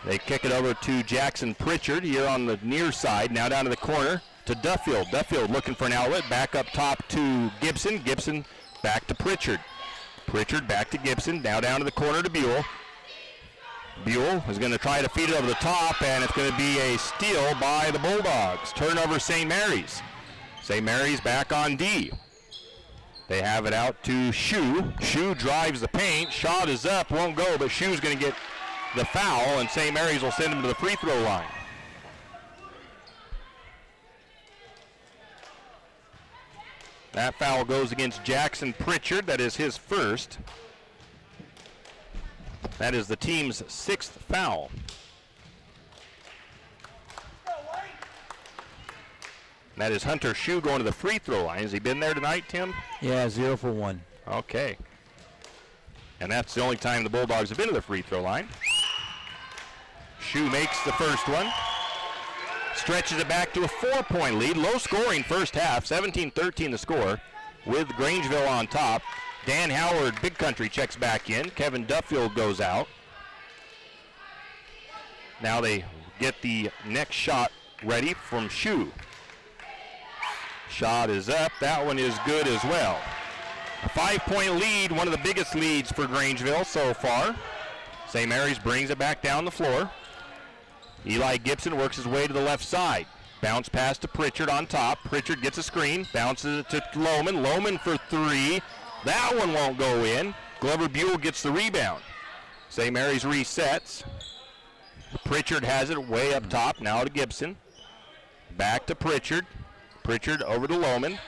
They kick it over to Jackson Pritchard here on the near side. Now down to the corner to Duffield. Duffield looking for an outlet. Back up top to Gibson. Gibson back to Pritchard. Pritchard back to Gibson. Now down to the corner to Buell. Buell is going to try to feed it over the top, and it's going to be a steal by the Bulldogs. Turnover St. Mary's. St. Mary's back on D. They have it out to Shu. Shu drives the paint. Shot is up, won't go, but Shu's going to get the foul, and St. Mary's will send him to the free throw line. That foul goes against Jackson Pritchard. That is his first. That is the team's 6th foul. That is Hunter Shu going to the free throw line. Has he been there tonight, Tim? Yeah, 0 for 1. Okay. And that's the only time the Bulldogs have been to the free throw line. Shu makes the first one. Stretches it back to a 4-point lead. Low scoring first half, 17-13 the score, with Grangeville on top. Dan Howard, Big Country, checks back in. Kevin Duffield goes out. Now they get the next shot ready from Shu. Shot is up. That one is good as well. A 5-point lead, one of the biggest leads for Grangeville so far. St. Mary's brings it back down the floor. Eli Gibson works his way to the left side. Bounce pass to Pritchard on top. Pritchard gets a screen, bounces it to Lohman. Lohman for 3. That one won't go in. Glover Buell gets the rebound. St. Mary's resets. Pritchard has it way up top. Now to Gibson. Back to Pritchard. Pritchard over to Lohman.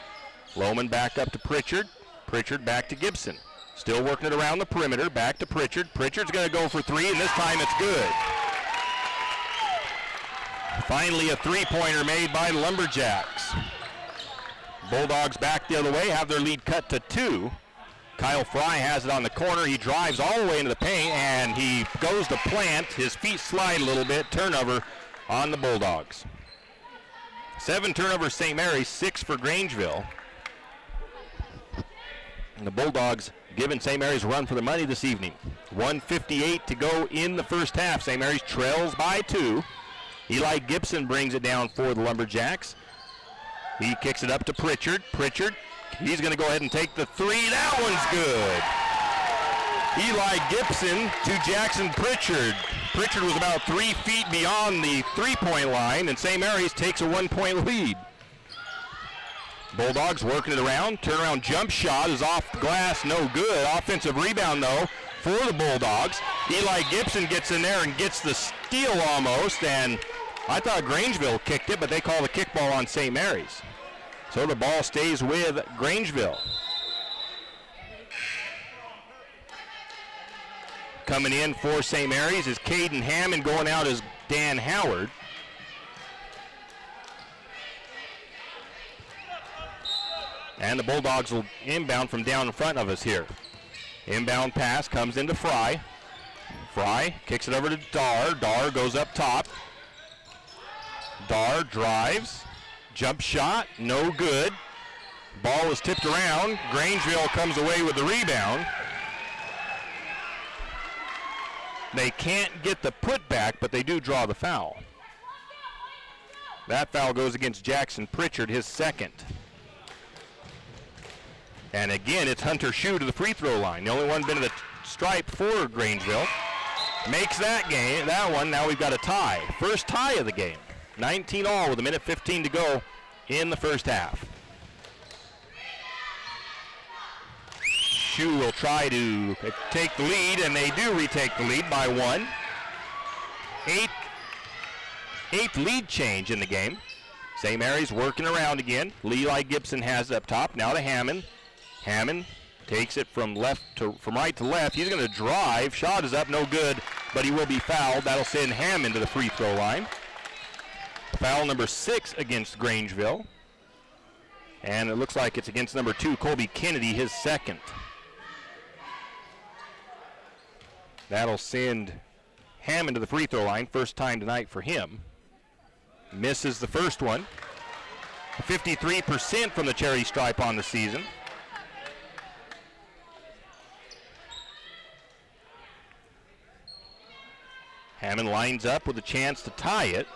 Lohman back up to Pritchard. Pritchard back to Gibson. Still working it around the perimeter. Back to Pritchard. Pritchard's going to go for 3, and this time it's good. Finally a 3-pointer made by the Lumberjacks. Bulldogs back the other way, have their lead cut to 2. Kyle Fry has it on the corner. He drives all the way into the paint, and he goes to plant. His feet slide a little bit. Turnover on the Bulldogs. 7 turnovers St. Mary's, 6 for Grangeville. And the Bulldogs giving St. Mary's a run for the money this evening. 1:58 to go in the first half. St. Mary's trails by 2. Eli Gibson brings it down for the Lumberjacks. He kicks it up to Pritchard. Pritchard, he's going to go ahead and take the 3. That one's good. Eli Gibson to Jackson Pritchard. Pritchard was about 3 feet beyond the 3-point line, and St. Mary's takes a 1-point lead. Bulldogs working it around. Turnaround jump shot is off the glass, no good. Offensive rebound, though, for the Bulldogs. Eli Gibson gets in there and gets the steal almost, and I thought Grangeville kicked it, but they call the kickball on St. Mary's. So the ball stays with Grangeville. Coming in for St. Mary's is Caden Hammond. Going out is Dan Howard. And the Bulldogs will inbound from down in front of us here. Inbound pass comes into Fry. Fry kicks it over to Dar. Dar goes up top. Dar drives. Jump shot, no good. Ball is tipped around. Grangeville comes away with the rebound. They can't get the putback, but they do draw the foul. That foul goes against Jackson Pritchard, his second. And again, it's Hunter Shu to the free throw line. The only one been to the stripe for Grangeville. Makes that one. Now we've got a tie. First tie of the game. 19-all with 1:15 to go in the first half. Shu will try to take the lead, and they do retake the lead by 1. Eighth lead change in the game. St. Mary's working around again. Eli Gibson has it up top. Now to Hammond. Hammond takes it from right to left. He's going to drive. Shot is up, no good, but he will be fouled. That'll send Hammond to the free throw line. Foul number 6 against Grangeville. And it looks like it's against number 2, Colby Kennedy, his second. That'll send Hammond to the free throw line, first time tonight for him. Misses the first one. 53% from the charity stripe on the season. Hammond lines up with a chance to tie it.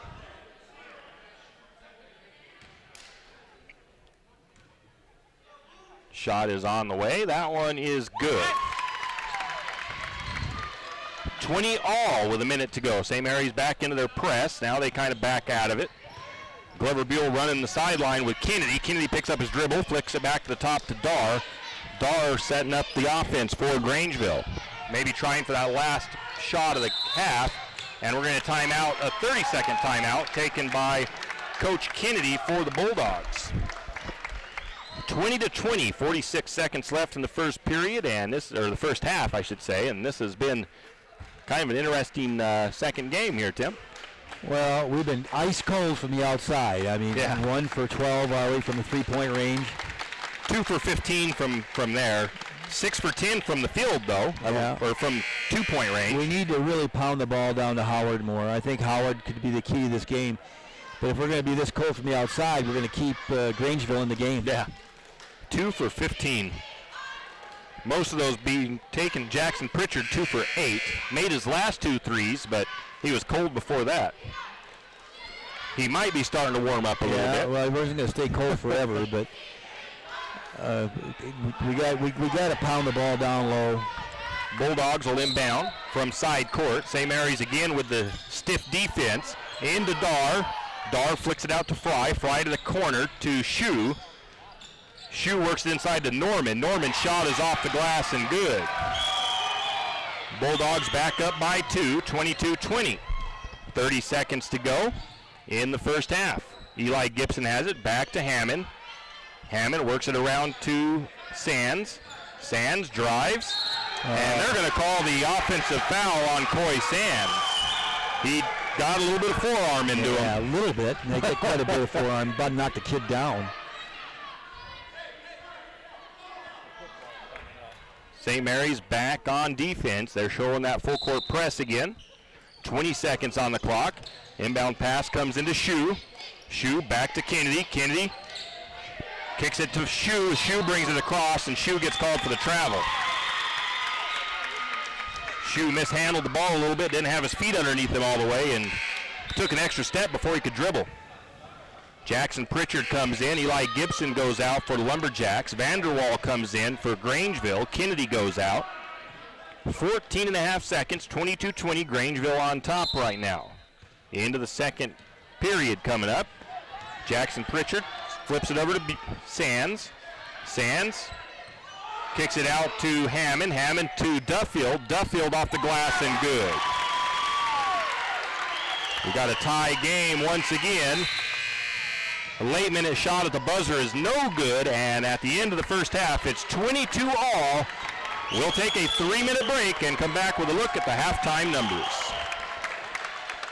Shot is on the way. That one is good. 20 all with a minute to go. St. Mary's back into their press. Now they kind of back out of it. Glover Buell running the sideline with Kennedy. Kennedy picks up his dribble, flicks it back to the top to Dar. Dar setting up the offense for Grangeville. Maybe trying for that last shot of the half. And we're going to time out, a 30-second timeout taken by Coach Kennedy for the Bulldogs. 20-20, 46 seconds left in the first period, and this, or the first half, I should say, and this has been kind of an interesting second game here, Tim. Well, we've been ice cold from the outside. I mean, 1 for 12 already from the three-point range. 2 for 15 from there. 6 for 10 from the field, though, or from two-point range. We need to really pound the ball down to Howard more. I think Howard could be the key to this game. But if we're going to be this cold from the outside, we're going to keep Grangeville in the game. Yeah. 2 for 15. Most of those being taken. Jackson Pritchard 2 for 8. Made his last 2 threes, but he was cold before that. He might be starting to warm up a little bit. Well, he wasn't going to stay cold forever, but we got to pound the ball down low. Bulldogs will inbound from side court. St. Mary's again with the stiff defense. Into Dar. Dar flicks it out to Fry. Fry to the corner to Shue. Shue works it inside to Norman. Norman's shot is off the glass and good. Bulldogs back up by 2, 22-20. 30 seconds to go in the first half. Eli Gibson has it, back to Hammond. Hammond works it around to Sands. Sands drives, and they're going to call the offensive foul on Coy Sands. He got a little bit of forearm into him. Yeah, a little bit. They get quite a bit of forearm, but knocked the kid down. St. Mary's back on defense. They're showing that full court press again. 20 seconds on the clock. Inbound pass comes into Shue. Shue back to Kennedy. Kennedy kicks it to Shue. Shue brings it across, and Shue gets called for the travel. Shue mishandled the ball a little bit, didn't have his feet underneath him all the way, and took an extra step before he could dribble. Jackson Pritchard comes in. Eli Gibson goes out for the Lumberjacks. Vanderwall comes in for Grangeville. Kennedy goes out. 14 and a half seconds, 22-20, Grangeville on top right now. Into the second period coming up. Jackson Pritchard flips it over to Sands. Sands kicks it out to Hammond. Hammond to Duffield. Duffield off the glass and good. We got a tie game once again. A late minute shot at the buzzer is no good, and at the end of the first half, it's 22 all. We'll take a 3-minute break and come back with a look at the halftime numbers.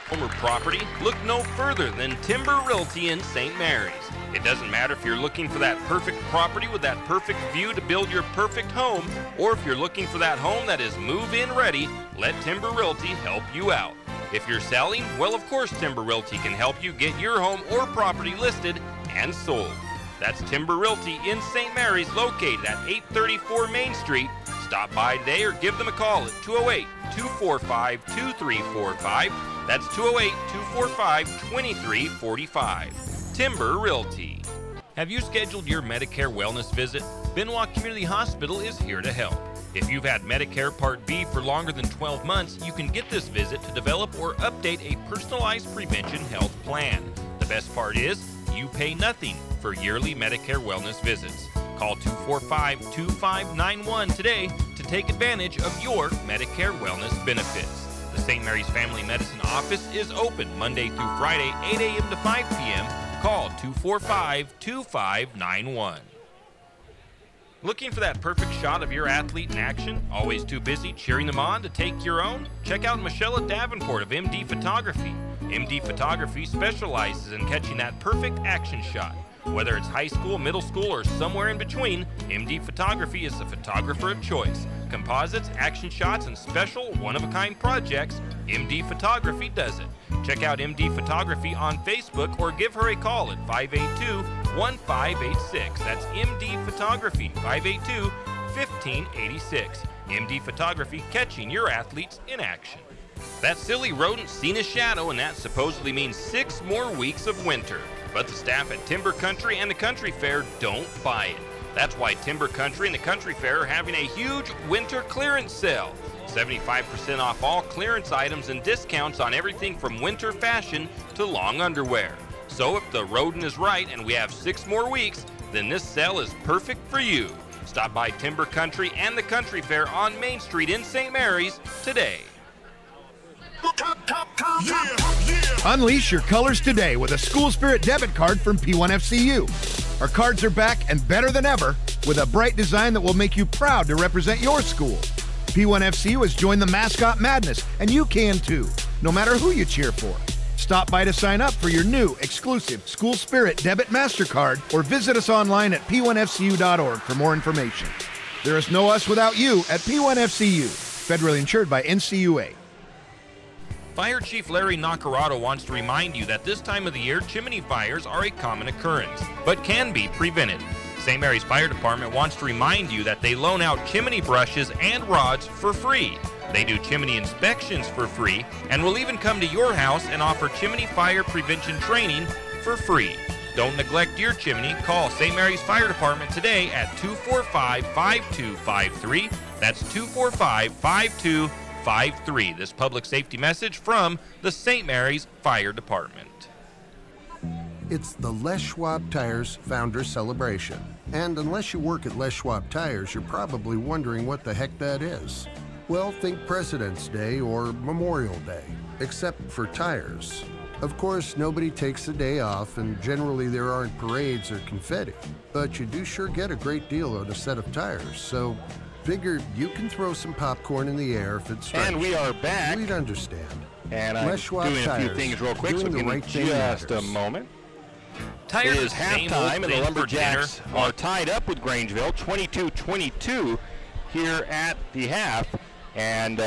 Homer property, look no further than Timber Realty in St. Mary's. It doesn't matter if you're looking for that perfect property with that perfect view to build your perfect home, or if you're looking for that home that is move-in ready, let Timber Realty help you out. If you're selling, well, of course Timber Realty can help you get your home or property listed and sold. That's Timber Realty in St. Mary's, located at 834 Main Street. Stop by today or give them a call at 208-245-2345. That's 208-245-2345. Timber Realty. Have you scheduled your Medicare wellness visit? Benoit Community Hospital is here to help. If you've had Medicare Part B for longer than 12 months, you can get this visit to develop or update a personalized prevention health plan. The best part is, you pay nothing for yearly Medicare wellness visits. Call 245-2591 today to take advantage of your Medicare wellness benefits. The St. Mary's Family Medicine Office is open Monday through Friday, 8 a.m. to 5 p.m. Call 245-2591. Looking for that perfect shot of your athlete in action? Always too busy cheering them on to take your own? Check out Michelle Davenport of MD Photography. MD Photography specializes in catching that perfect action shot. Whether it's high school, middle school, or somewhere in between, MD Photography is the photographer of choice. Composites, action shots, and special one-of-a-kind projects, MD Photography does it. Check out MD Photography on Facebook or give her a call at 582-1586. That's MD Photography, 582-1586. MD Photography, catching your athletes in action. That silly rodent's seen a shadow, and that supposedly means 6 more weeks of winter. But the staff at Timber Country and the Country Fair don't buy it. That's why Timber Country and the Country Fair are having a huge winter clearance sale. 75% off all clearance items and discounts on everything from winter fashion to long underwear. So if the rodent is right and we have 6 more weeks, then this sale is perfect for you. Stop by Timber Country and the Country Fair on Main Street in St. Mary's today. Unleash your colors today with a School Spirit debit card from P1FCU. Our cards are back and better than ever with a bright design that will make you proud to represent your school. P1FCU has joined the mascot madness, and you can too, no matter who you cheer for. Stop by to sign up for your new exclusive School Spirit debit MasterCard or visit us online at p1fcu.org for more information. There is no us without you at P1FCU, federally insured by NCUA. Fire Chief Larry Nacarado wants to remind you that this time of the year, chimney fires are a common occurrence, but can be prevented. St. Mary's Fire Department wants to remind you that they loan out chimney brushes and rods for free. They do chimney inspections for free, and will even come to your house and offer chimney fire prevention training for free. Don't neglect your chimney. Call St. Mary's Fire Department today at 245-5253. That's 245-5253. This public safety message from the St. Mary's Fire Department. It's the Les Schwab Tires Founder Celebration. And unless you work at Les Schwab Tires, you're probably wondering what the heck that is. Well, think President's Day or Memorial Day, except for tires. Of course, nobody takes the day off, and generally there aren't parades or confetti. But you do sure get a great deal on a set of tires, so figure you can throw some popcorn in the air if it's strange. And we are back. We'd understand. And I'm doing a few things real quick, so give me just a moment. It is halftime, and the Lumberjacks are tied up with Grangeville, 22-22 here at the half. And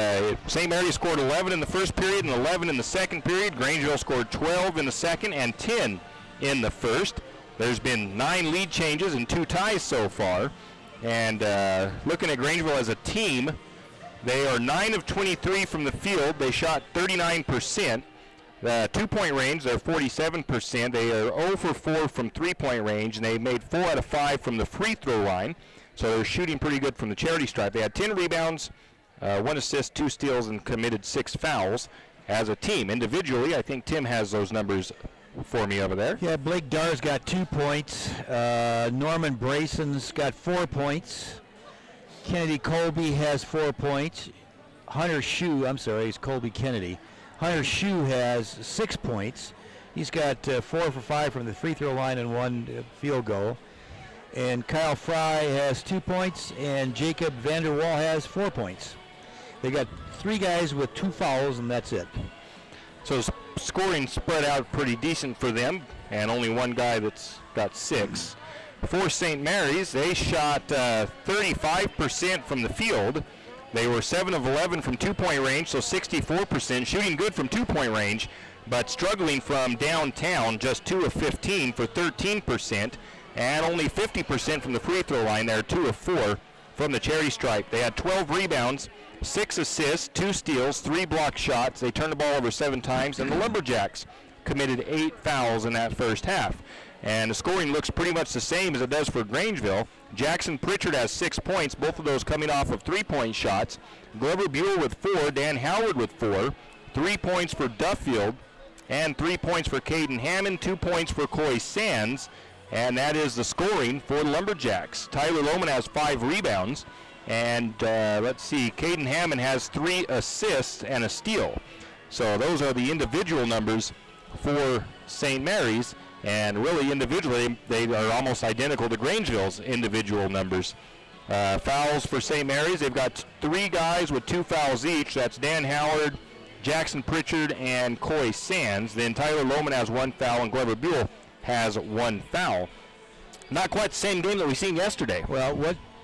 St. Mary scored 11 in the first period and 11 in the second period. Grangeville scored 12 in the second and 10 in the first. There's been 9 lead changes and 2 ties so far. And looking at Grangeville as a team, they are 9 of 23 from the field. They shot 39%. The 2-point range, they're 47%. They are 0 for 4 from 3-point range, and they made 4 out of 5 from the free throw line. So they're shooting pretty good from the charity stripe. They had 10 rebounds, 1 assist, 2 steals, and committed 6 fouls as a team. Individually, I think Tim has those numbers for me over there. Yeah, Blake Darr's got 2 points. Norman Brayson's got 4 points. Kennedy Colby has 4 points. It's Colby Kennedy. Hunter Shue has 6 points. He's got 4 for 5 from the free throw line and 1 field goal. And Kyle Fry has 2 points, and Jacob Vanderwall has 4 points. They got 3 guys with 2 fouls, and that's it. So scoring spread out pretty decent for them, and only 1 guy that's got 6. For St. Mary's, they shot 35% from the field. They were 7 of 11 from 2-point range, so 64%, shooting good from 2-point range, but struggling from downtown, just 2 of 15 for 13%, and only 50% from the free throw line. They're 2 of 4 from the charity stripe. They had 12 rebounds, 6 assists, 2 steals, 3 block shots. They turned the ball over 7 times, and the Lumberjacks committed 8 fouls in that first half. And the scoring looks pretty much the same as it does for Grangeville. Jackson Pritchard has 6 points, both of those coming off of 3-point shots. Glover Buell with 4, Dan Howard with 4, 3 points for Duffield, and 3 points for Caden Hammond, 2 points for Coy Sands, and that is the scoring for the Lumberjacks. Tyler Lohman has 5 rebounds, and let's see, Caden Hammond has 3 assists and a steal. So those are the individual numbers for St. Mary's. And really, individually, they are almost identical to Grangeville's individual numbers. Fouls for St. Mary's, they've got 3 guys with 2 fouls each. That's Dan Howard, Jackson Pritchard, and Coy Sands. Then Tyler Lohman has 1 foul, and Glover Buell has 1 foul. Not quite the same game that we seen yesterday. Well,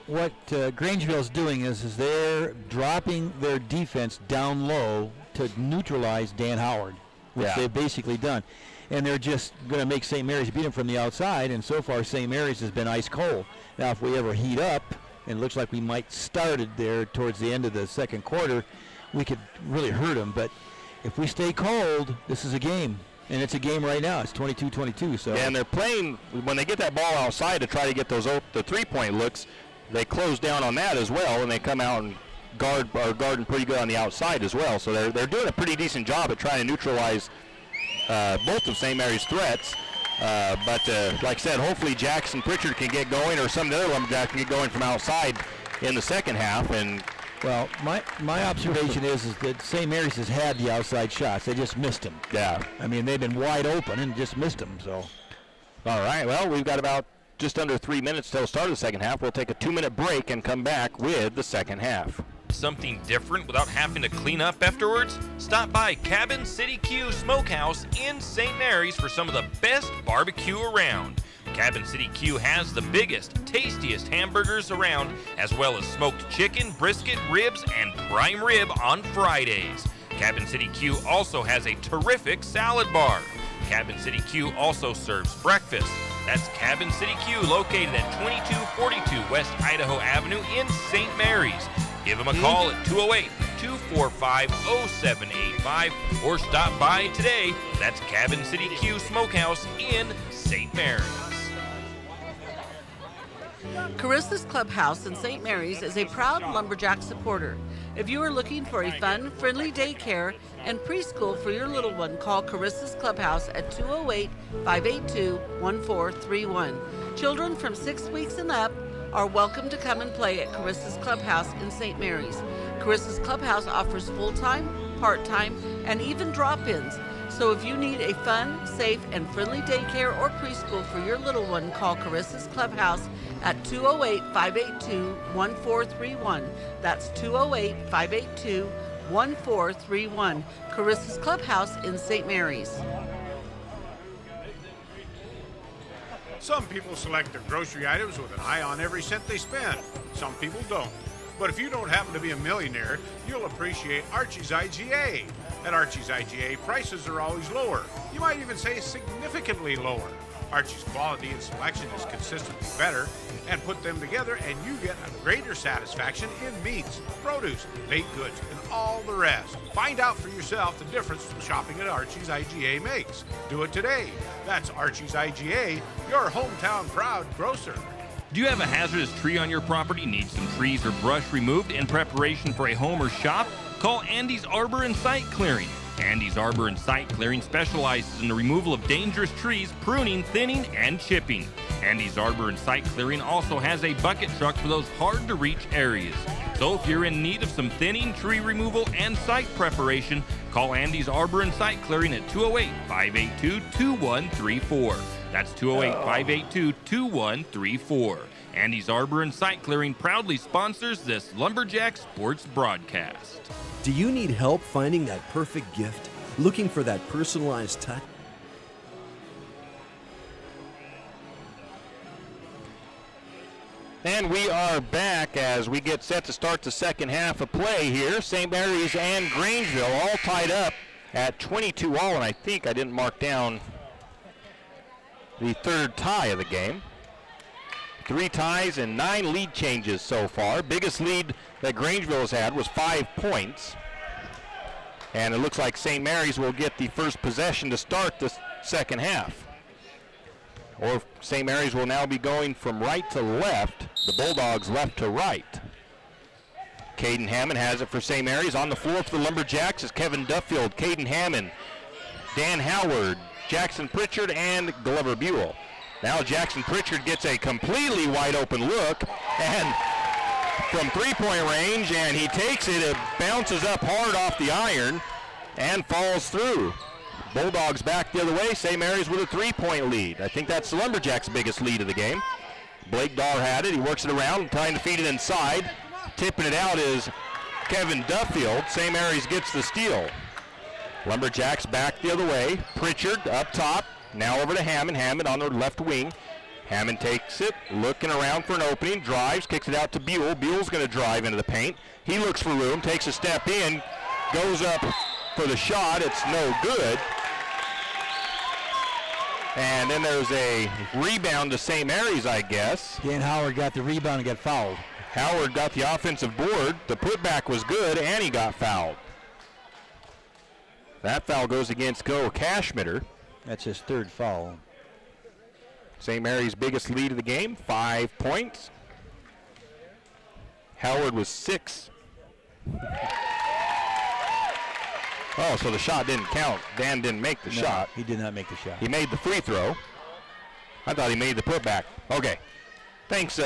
what Grangeville's doing is they're dropping their defense down low to neutralize Dan Howard, which they've basically done. And they're just going to make St. Mary's beat them from the outside, and so far St. Mary's has been ice cold. Now, if we ever heat up, and it looks like we might start it there towards the end of the second quarter, we could really hurt them. But if we stay cold, this is a game. And it's a game right now. It's 22-22. So. Yeah, and they're playing, when they get that ball outside to try to get those the three-point looks, they close down on that as well, and they come out and guarding pretty good on the outside as well. So they're doing a pretty decent job at trying to neutralize both of St. Mary's threats. But like I said, hopefully Jackson Pritchard can get going, or some of the other Lumberjacks can get going from outside in the second half. And well, my observation is that St. Mary's has had the outside shots. They just missed them. Yeah. I mean, they've been wide open and just missed them. So. All right. Well, we've got about just under 3 minutes till the start of the second half. We'll take a 2-minute break and come back with the second half. Something different without having to clean up afterwards? Stop by Cabin City Q Smokehouse in St. Mary's for some of the best barbecue around. Cabin City Q has the biggest, tastiest hamburgers around, as well as smoked chicken, brisket, ribs, and prime rib on Fridays. Cabin City Q also has a terrific salad bar. Cabin City Q also serves breakfast. That's Cabin City Q, located at 2242 West Idaho Avenue in St. Mary's. Give them a call at 208-245-0785 or stop by today. That's Cabin City Q Smokehouse in St. Mary's. Carissa's Clubhouse in St. Mary's is a proud Lumberjack supporter. If you are looking for a fun, friendly daycare and preschool for your little one, call Carissa's Clubhouse at 208-582-1431. Children from 6 weeks and up are welcome to come and play at Carissa's Clubhouse in St. Mary's. Carissa's Clubhouse offers full-time, part-time, and even drop-ins. So if you need a fun, safe, and friendly daycare or preschool for your little one, call Carissa's Clubhouse at 208-582-1431. That's 208-582-1431. Carissa's Clubhouse in St. Mary's. Some people select their grocery items with an eye on every cent they spend. Some people don't. But if you don't happen to be a millionaire, you'll appreciate Archie's IGA. At Archie's IGA, prices are always lower. You might even say significantly lower. Archie's quality and selection is consistently better, and put them together and you get a greater satisfaction in meats, produce, baked goods, and all the rest. Find out for yourself the difference shopping at Archie's IGA makes. Do it today. That's Archie's IGA, your hometown proud grocer. Do you have a hazardous tree on your property? Need some trees or brush removed in preparation for a home or shop? Call Andy's Arbor and Site Clearing. Andy's Arbor and Site Clearing specializes in the removal of dangerous trees, pruning, thinning, and chipping. Andy's Arbor and Site Clearing also has a bucket truck for those hard-to-reach areas. So if you're in need of some thinning, tree removal, and site preparation, call Andy's Arbor and Site Clearing at 208-582-2134. That's 208-582-2134. Andy's Arbor and Site Clearing proudly sponsors this Lumberjack Sports broadcast. Do you need help finding that perfect gift? Looking for that personalized touch? And we are back as we get set to start the second half of play here. St. Mary's and Grangeville all tied up at 22 all, and I think I didn't mark down the third tie of the game. 3 ties and 9 lead changes so far. Biggest lead that Grangeville has had was 5 points. And it looks like St. Mary's will get the first possession to start the second half. Or St. Mary's will now be going from right to left, the Bulldogs left to right. Caden Hammond has it for St. Mary's. On the floor for the Lumberjacks is Kevin Duffield, Caden Hammond, Dan Howard, Jackson Pritchard, and Glover Buell. Now Jackson Pritchard gets a completely wide open look and from three-point range, and he takes it. It bounces up hard off the iron and falls through. Bulldogs back the other way. St. Mary's with a 3-point lead. I think that's the Lumberjacks' biggest lead of the game. Blake Dahr had it. He works it around, trying to feed it inside. Tipping it out is Kevin Duffield. St. Mary's gets the steal. Lumberjacks back the other way. Pritchard up top. Now over to Hammond. Hammond on the left wing. Hammond takes it, looking around for an opening, drives, kicks it out to Buell. Buell's going to drive into the paint. He looks for room, takes a step in, goes up for the shot. It's no good. And then there's a rebound to St. Mary's, I guess. Dan Howard got the rebound and got fouled. Howard got the offensive board. The putback was good, and he got fouled. That foul goes against Go Cashmitter. That's his third foul. St. Mary's biggest lead of the game, 5 points. Howard was 6. Oh, so the shot didn't count. Dan didn't make the shot. He did not make the shot. He made the free throw. I thought he made the putback. Okay. Thanks,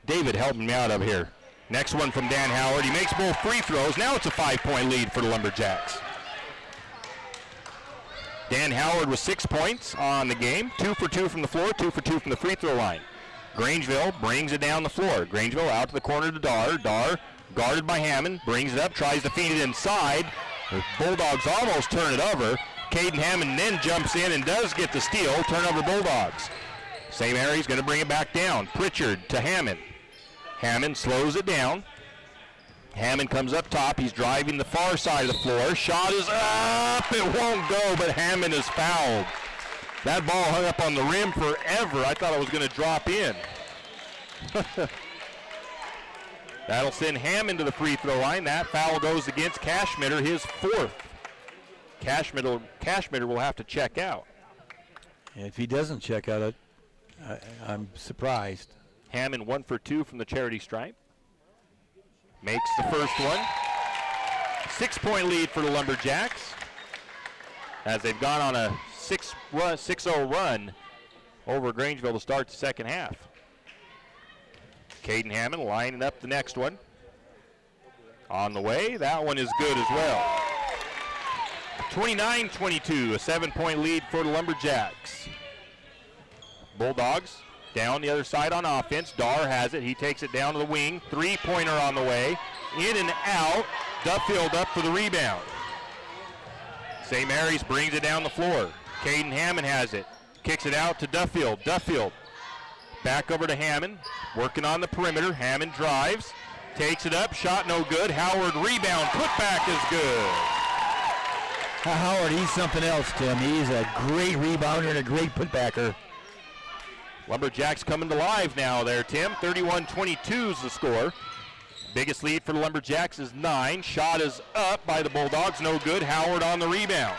David, helping me out over here. Next one from Dan Howard. He makes both free throws. Now it's a 5-point lead for the Lumberjacks. Dan Howard with 6 points on the game. 2 for 2 from the floor, 2 for 2 from the free throw line. Grangeville brings it down the floor. Grangeville out to the corner to Dar. Dar guarded by Hammond, brings it up, tries to feed it inside. The Bulldogs almost turn it over. Caden Hammond then jumps in and does get the steal. Turnover Bulldogs. St. Mary's going to bring it back down. Pritchard to Hammond. Hammond slows it down. Hammond comes up top. He's driving the far side of the floor. Shot is up. It won't go, but Hammond is fouled. That ball hung up on the rim forever. I thought it was going to drop in. That'll send Hammond to the free throw line. That foul goes against Cashmitter, his 4th. Cashmitter will have to check out. If he doesn't check out, I'm surprised. Hammond 1 for 2 from the charity stripe. Makes the first one. 6-point lead for the Lumberjacks as they've gone on a 6-0 run over Grangeville to start the second half. Caden Hammond lining up the next one. On the way, that one is good as well. 29-22, a 7-point lead for the Lumberjacks. Bulldogs down the other side on offense. Dar has it. He takes it down to the wing. Three-pointer on the way. In and out. Duffield up for the rebound. St. Mary's brings it down the floor. Caden Hammond has it. Kicks it out to Duffield. Duffield back over to Hammond. Working on the perimeter. Hammond drives. Takes it up. Shot no good. Howard rebound. Putback is good. Howard, he's something else, Tim. He's a great rebounder and a great putbacker. Lumberjacks coming to life now there, Tim. 31-22 is the score. Biggest lead for the Lumberjacks is 9. Shot is up by the Bulldogs. No good. Howard on the rebound.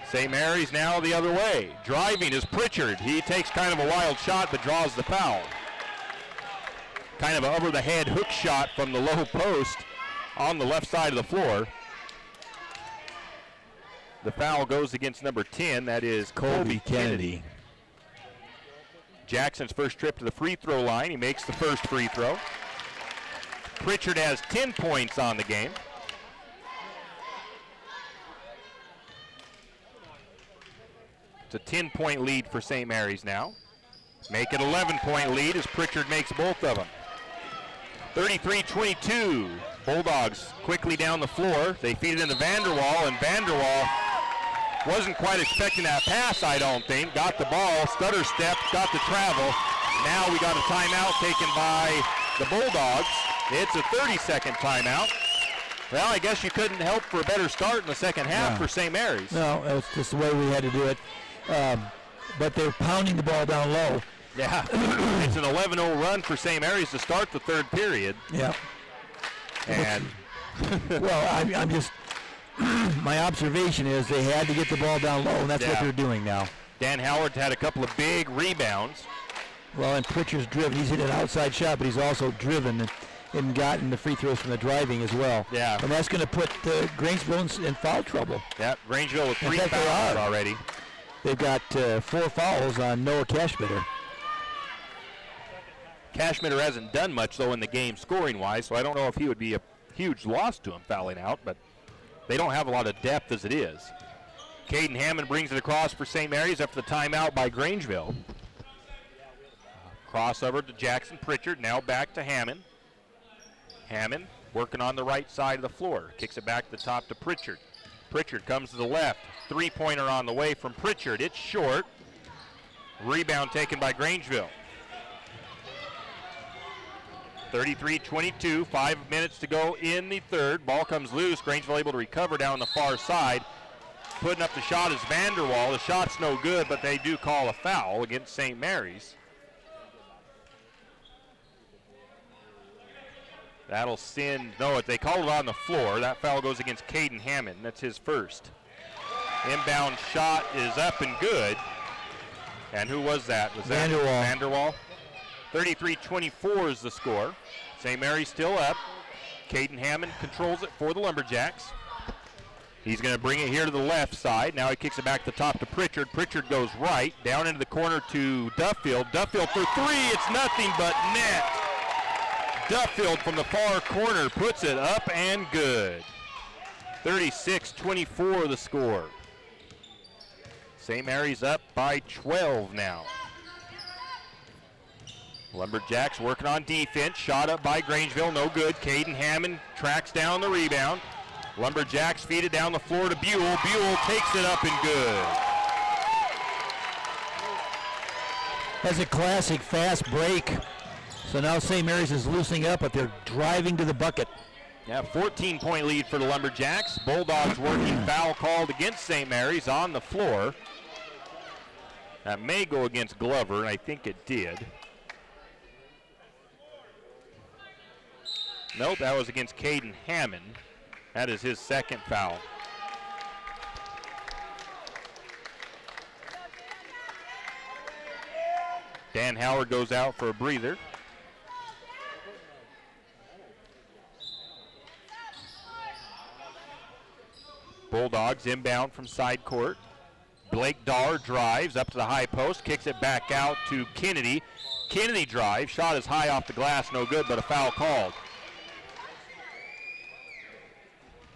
St. Mary's now the other way. Driving is Pritchard. He takes kind of a wild shot but draws the foul. Kind of an over-the-head hook shot from the low post on the left side of the floor. The foul goes against number 10. That is Colby Kennedy. Jackson's first trip to the free throw line. He makes the first free throw. Pritchard has 10 points on the game. It's a 10-point lead for St. Mary's now. Make it 11-point lead as Pritchard makes both of them. 33-22. Bulldogs quickly down the floor. They feed it into Vanderwall, and Vanderwall wasn't quite expecting that pass, I don't think. Got the ball, stutter stepped, got the travel. Now we got a timeout taken by the Bulldogs. It's a 30-second timeout. Well, I guess you couldn't help for a better start in the second half for St. Mary's. No, it's just the way we had to do it. But they're pounding the ball down low. Yeah, it's an 11-0 run for St. Mary's to start the third period. Yeah. And well, I'm just, my observation is they had to get the ball down low, and that's what they're doing now. Dan Howard had a couple of big rebounds. Well, and Pritchard's driven. He's hit an outside shot, but he's also driven and gotten the free throws from the driving as well. Yeah. And that's going to put Grangeville in foul trouble. Yeah, Grangeville with 3 fouls already. They've got 4 fouls on Noah Cashmitter. Cashmitter hasn't done much, though, in the game scoring-wise, so I don't know if he would be a huge loss to him fouling out, but they don't have a lot of depth as it is. Caden Hammond brings it across for St. Mary's after the timeout by Grangeville. Crossover to Jackson Pritchard, now back to Hammond. Hammond working on the right side of the floor. Kicks it back to the top to Pritchard. Pritchard comes to the left. Three-pointer on the way from Pritchard. It's short. Rebound taken by Grangeville. 33-22, 5 minutes to go in the third. Ball comes loose. Grangeville able to recover down the far side. Putting up the shot is Vanderwall. The shot's no good, but they do call a foul against St. Mary's. That'll send, no, they call it on the floor. That foul goes against Caden Hammond. That's his first. Inbound shot is up and good. And who was that? Was that Vanderwall? 33-24 is the score. St. Mary's still up. Caden Hammond controls it for the Lumberjacks. He's going to bring it here to the left side. Now he kicks it back to the top to Pritchard. Pritchard goes right, down into the corner to Duffield. Duffield for three. It's nothing but net. Duffield from the far corner puts it up and good. 36-24 the score. St. Mary's up by 12 now. Lumberjacks working on defense. Shot up by Grangeville, no good. Caden Hammond tracks down the rebound. Lumberjacks feed it down the floor to Buell. Buell takes it up and good. That's a classic fast break. So now St. Mary's is loosening up, but they're driving to the bucket. Yeah, 14-point lead for the Lumberjacks. Bulldogs working foul called against St. Mary's on the floor. That may go against Glover, and I think it did. Nope, that was against Caden Hammond. That is his second foul. Dan Howard goes out for a breather. Bulldogs inbound from side court. Blake Darr drives up to the high post, kicks it back out to Kennedy. Kennedy drives, shot is high off the glass, no good, but a foul called.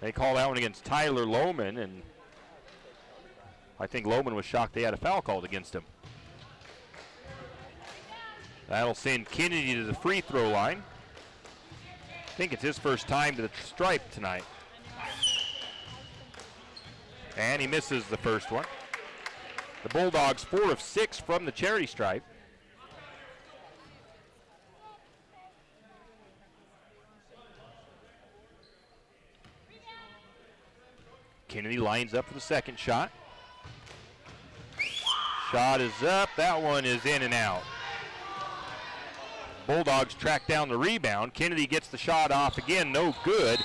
They call that one against Tyler Lohman, and I think Lohman was shocked they had a foul called against him. That'll send Kennedy to the free throw line. I think it's his first time to the stripe tonight. And he misses the first one. The Bulldogs 4 of 6 from the charity stripe. Kennedy lines up for the second shot. Shot is up. That one is in and out. Bulldogs track down the rebound. Kennedy gets the shot off again. No good.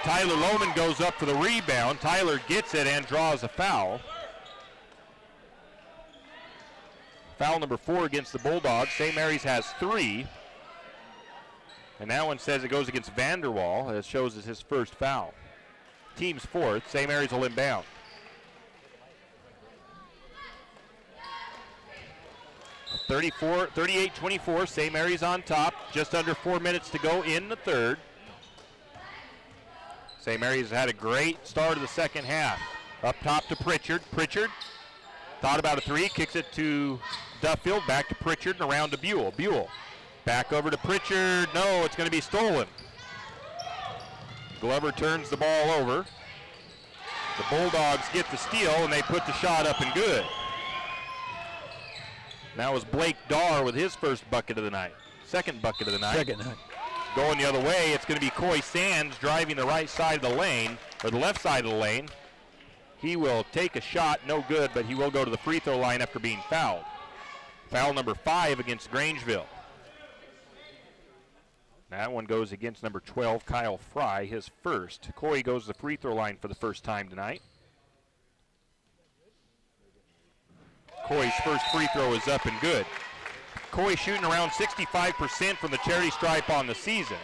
Tyler Lohman goes up for the rebound. Tyler gets it and draws a foul. Foul number 4 against the Bulldogs. St. Mary's has 3. And that one says it goes against Vanderwall. It shows as his first foul. Team's fourth. St. Mary's will inbound. – 38-24. St. Mary's on top. Just under 4 minutes to go in the third. St. Mary's had a great start of the second half. Up top to Pritchard. Pritchard thought about a three. Kicks it to Duffield. Back to Pritchard and around to Buell. Buell back over to Pritchard. No, it's going to be stolen. Glover turns the ball over. The Bulldogs get the steal, and they put the shot up and good. That was Blake Darr with his first bucket of the night. Second bucket of the night. Going the other way, it's going to be Coy Sands driving the right side of the lane, or the left side of the lane. He will take a shot, no good, but he will go to the free throw line after being fouled. Foul number 5 against Grangeville. That one goes against number 12, Kyle Fry, his first. Coy goes to the free throw line for the first time tonight. Coy's first free throw is up and good. Coy shooting around 65% from the charity stripe on the season.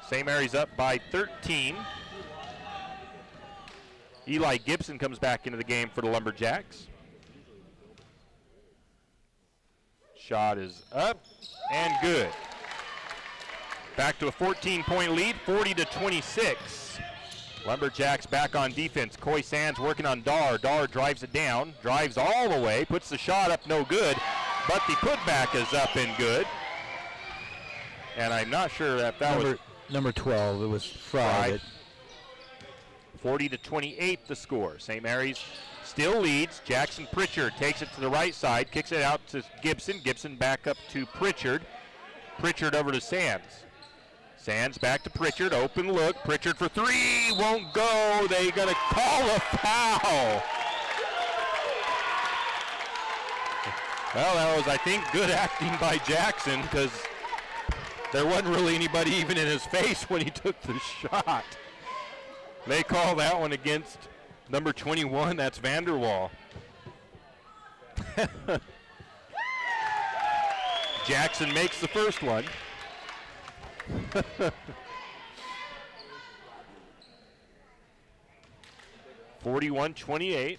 St. Mary's up by 13. Eli Gibson comes back into the game for the Lumberjacks. Shot is up and good. Back to a 14-point lead, 40-26. Lumberjacks back on defense. Coy Sands working on Darr. Darr drives it down, drives all the way, puts the shot up, no good. But the putback is up and good. And I'm not sure if that was number 12. It was Fry. 40-28 the score. St. Mary's still leads. Jackson Pritchard takes it to the right side, kicks it out to Gibson. Gibson back up to Pritchard. Pritchard over to Sands. Sands back to Pritchard, open look. Pritchard for three, won't go. They're going to call a foul. Well, that was, I think, good acting by Jackson because there wasn't really anybody even in his face when he took the shot. They call that one against number 21, that's Vanderwall. Jackson makes the first one. 41-28.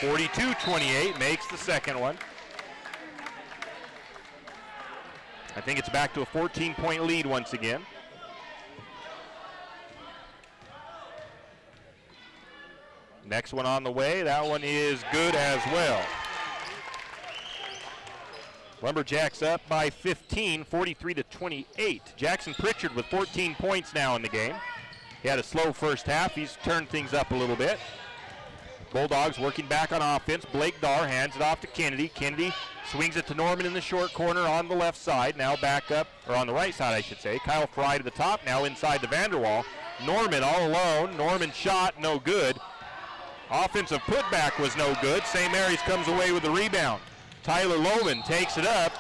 42-28 makes the second one. I think it's back to a 14-point lead once again. Next one on the way. That one is good as well. Lumberjacks up by 15, 43-28. Jackson Pritchard with 14 points now in the game. He had a slow first half. He's turned things up a little bit. Bulldogs working back on offense. Blake Dahr hands it off to Kennedy. Kennedy swings it to Norman in the short corner on the left side. Now back up, or on the right side, I should say. Kyle Fry to the top, now inside the Vanderwall. Norman all alone. Norman shot, no good. Offensive putback was no good. St. Mary's comes away with the rebound. Tyler Lohman takes it up,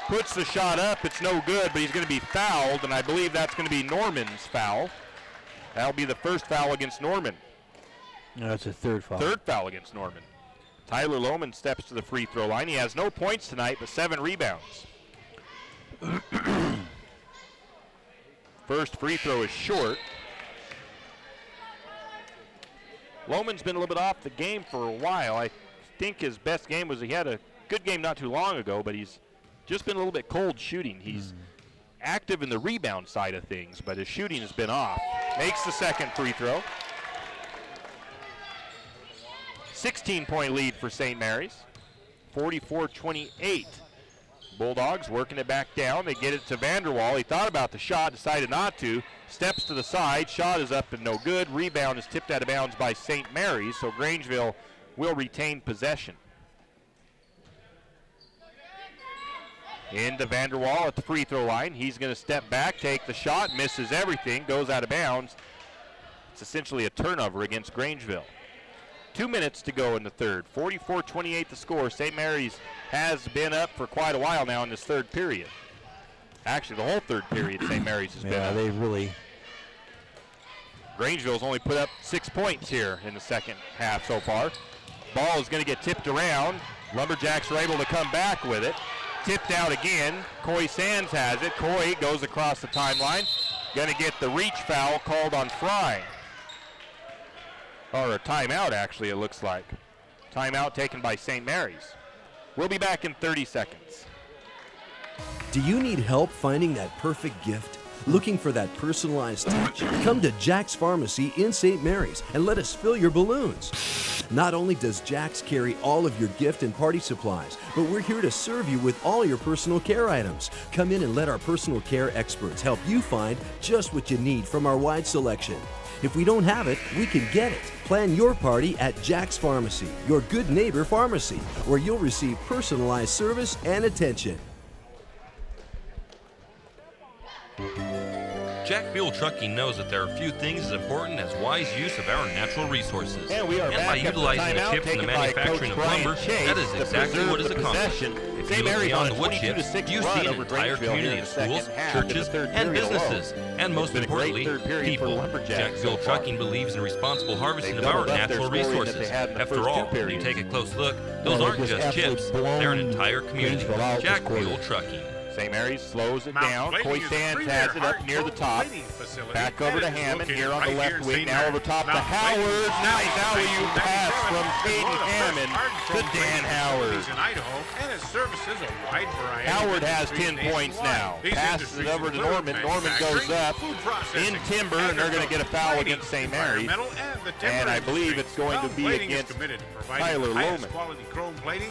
puts the shot up. It's no good, but he's going to be fouled, and I believe that's going to be Norman's foul. That'll be the first foul against Norman. No, it's a third foul. Third foul against Norman. Tyler Lohman steps to the free throw line. He has no points tonight, but 7 rebounds. First free throw is short. Lohman's been a little bit off the game for a while. I think his best game was he had a good game not too long ago, but he's just been a little bit cold shooting. He's active in the rebound side of things, but his shooting has been off. Makes the second free throw. 16-point lead for St. Mary's. 44-28. Bulldogs working it back down. They get it to Vanderwall. He thought about the shot, decided not to. Steps to the side. Shot is up and no good. Rebound is tipped out of bounds by St. Mary's, so Grangeville will retain possession. Into Vanderwall at the free throw line. He's going to step back, take the shot, misses everything, goes out of bounds. It's essentially a turnover against Grangeville. 2 minutes to go in the third. 44-28 the score. St. Mary's has been up for quite a while now in this third period. Actually, the whole third period St. Mary's has been up. They really. Grangeville's only put up 6 points here in the second half so far. Ball is going to get tipped around. Lumberjacks are able to come back with it. Tipped out again. Coy Sands has it. Coy goes across the timeline. Going to get the reach foul called on Fry. Or a timeout, actually, it looks like. Timeout taken by St. Mary's. We'll be back in 30 seconds. Do you need help finding that perfect gift? Looking for that personalized touch? Come to Jack's Pharmacy in St. Mary's and let us fill your balloons. Not only does Jack's carry all of your gift and party supplies, but we're here to serve you with all your personal care items. Come in and let our personal care experts help you find just what you need from our wide selection. If we don't have it, we can get it. Plan your party at Jack's Pharmacy, your good neighbor pharmacy, where you'll receive personalized service and attention. Jack Buell Trucking knows that there are few things as important as wise use of our natural resources. And we are by utilizing the chips in the manufacturing of lumber, that is exactly what is accomplished. If you look beyond the wood chips, you see an entire community of schools, churches, and businesses. And most importantly, people. Jack Buell Trucking believes in responsible harvesting of our natural resources. After all, when you take a close look, those aren't just chips, they're an entire community. Jack Buell Trucking. St. Mary's slows it down. Coy Sands has it up near the top. Back over to Hammond here on the left wing. Now over top to Howard. Nice alley-oop pass from Caden Hammond to Dan Howard. Howard has 10 points now. Passes it over to Norman. Norman goes up in timber, and they're going to get a foul against St. Mary's. And I believe it's going to be against Tyler Lohman.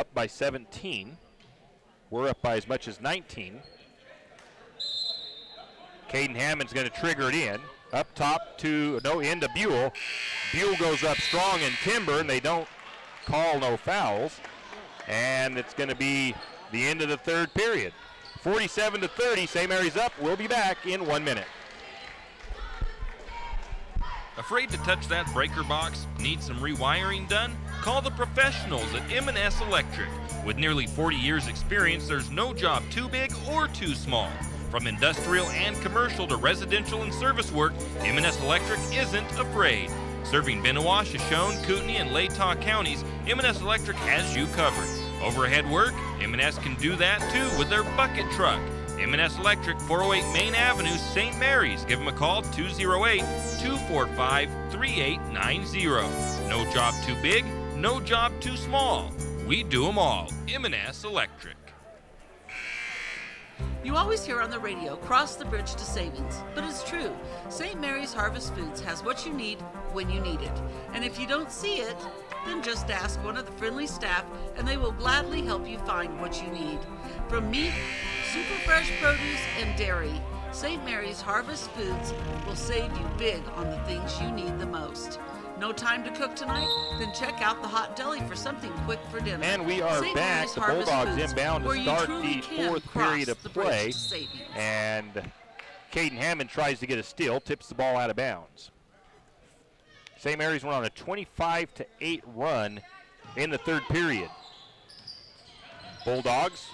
up by 17. We're up by as much as 19. Caden Hammond's going to trigger it in. Up top to, no, into Buell. Buell goes up strong in Timber, and they don't call no fouls. And it's going to be the end of the third period. 47-30, St. Mary's up. We'll be back in 1 minute. Afraid to touch that breaker box? Need some rewiring done? Call the professionals at M&S Electric. With nearly 40 years experience, there's no job too big or too small. From industrial and commercial to residential and service work, M&S Electric isn't afraid. Serving Bennewash, Shoshone, Kootenai, and Latah counties, M&S Electric has you covered. Overhead work? M&S can do that too with their bucket truck. M&S Electric, 408 Main Avenue, St. Mary's. Give them a call, 208-245-3890. No job too big, no job too small. We do them all. M&S Electric. You always hear on the radio, cross the bridge to savings. But it's true. St. Mary's Harvest Foods has what you need when you need it. And if you don't see it, then just ask one of the friendly staff and they will gladly help you find what you need. From meat, super fresh produce, and dairy, St. Mary's Harvest Foods will save you big on the things you need the most. No time to cook tonight? Then check out the Hot Deli for something quick for dinner. And we are St. back. Mary's The Harvest Bulldogs Foods, inbound where to you start truly the can fourth cross period of the bridge play. to savings. And Caden Hammond tries to get a steal, tips the ball out of bounds. St. Mary's went on a 25-8 run in the third period. Bulldogs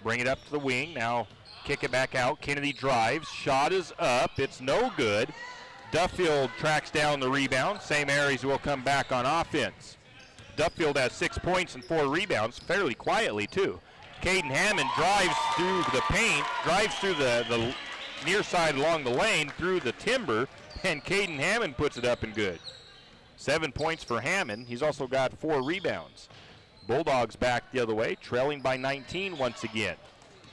bring it up to the wing. Now kick it back out. Kennedy drives. Shot is up. It's no good. Duffield tracks down the rebound. St. Mary's will come back on offense. Duffield has 6 points and 4 rebounds, fairly quietly too. Caden Hammond drives through the paint, drives through the near side along the lane through the timber, and Caden Hammond puts it up and good. 7 points for Hammond. He's also got 4 rebounds. Bulldogs back the other way, trailing by 19 once again.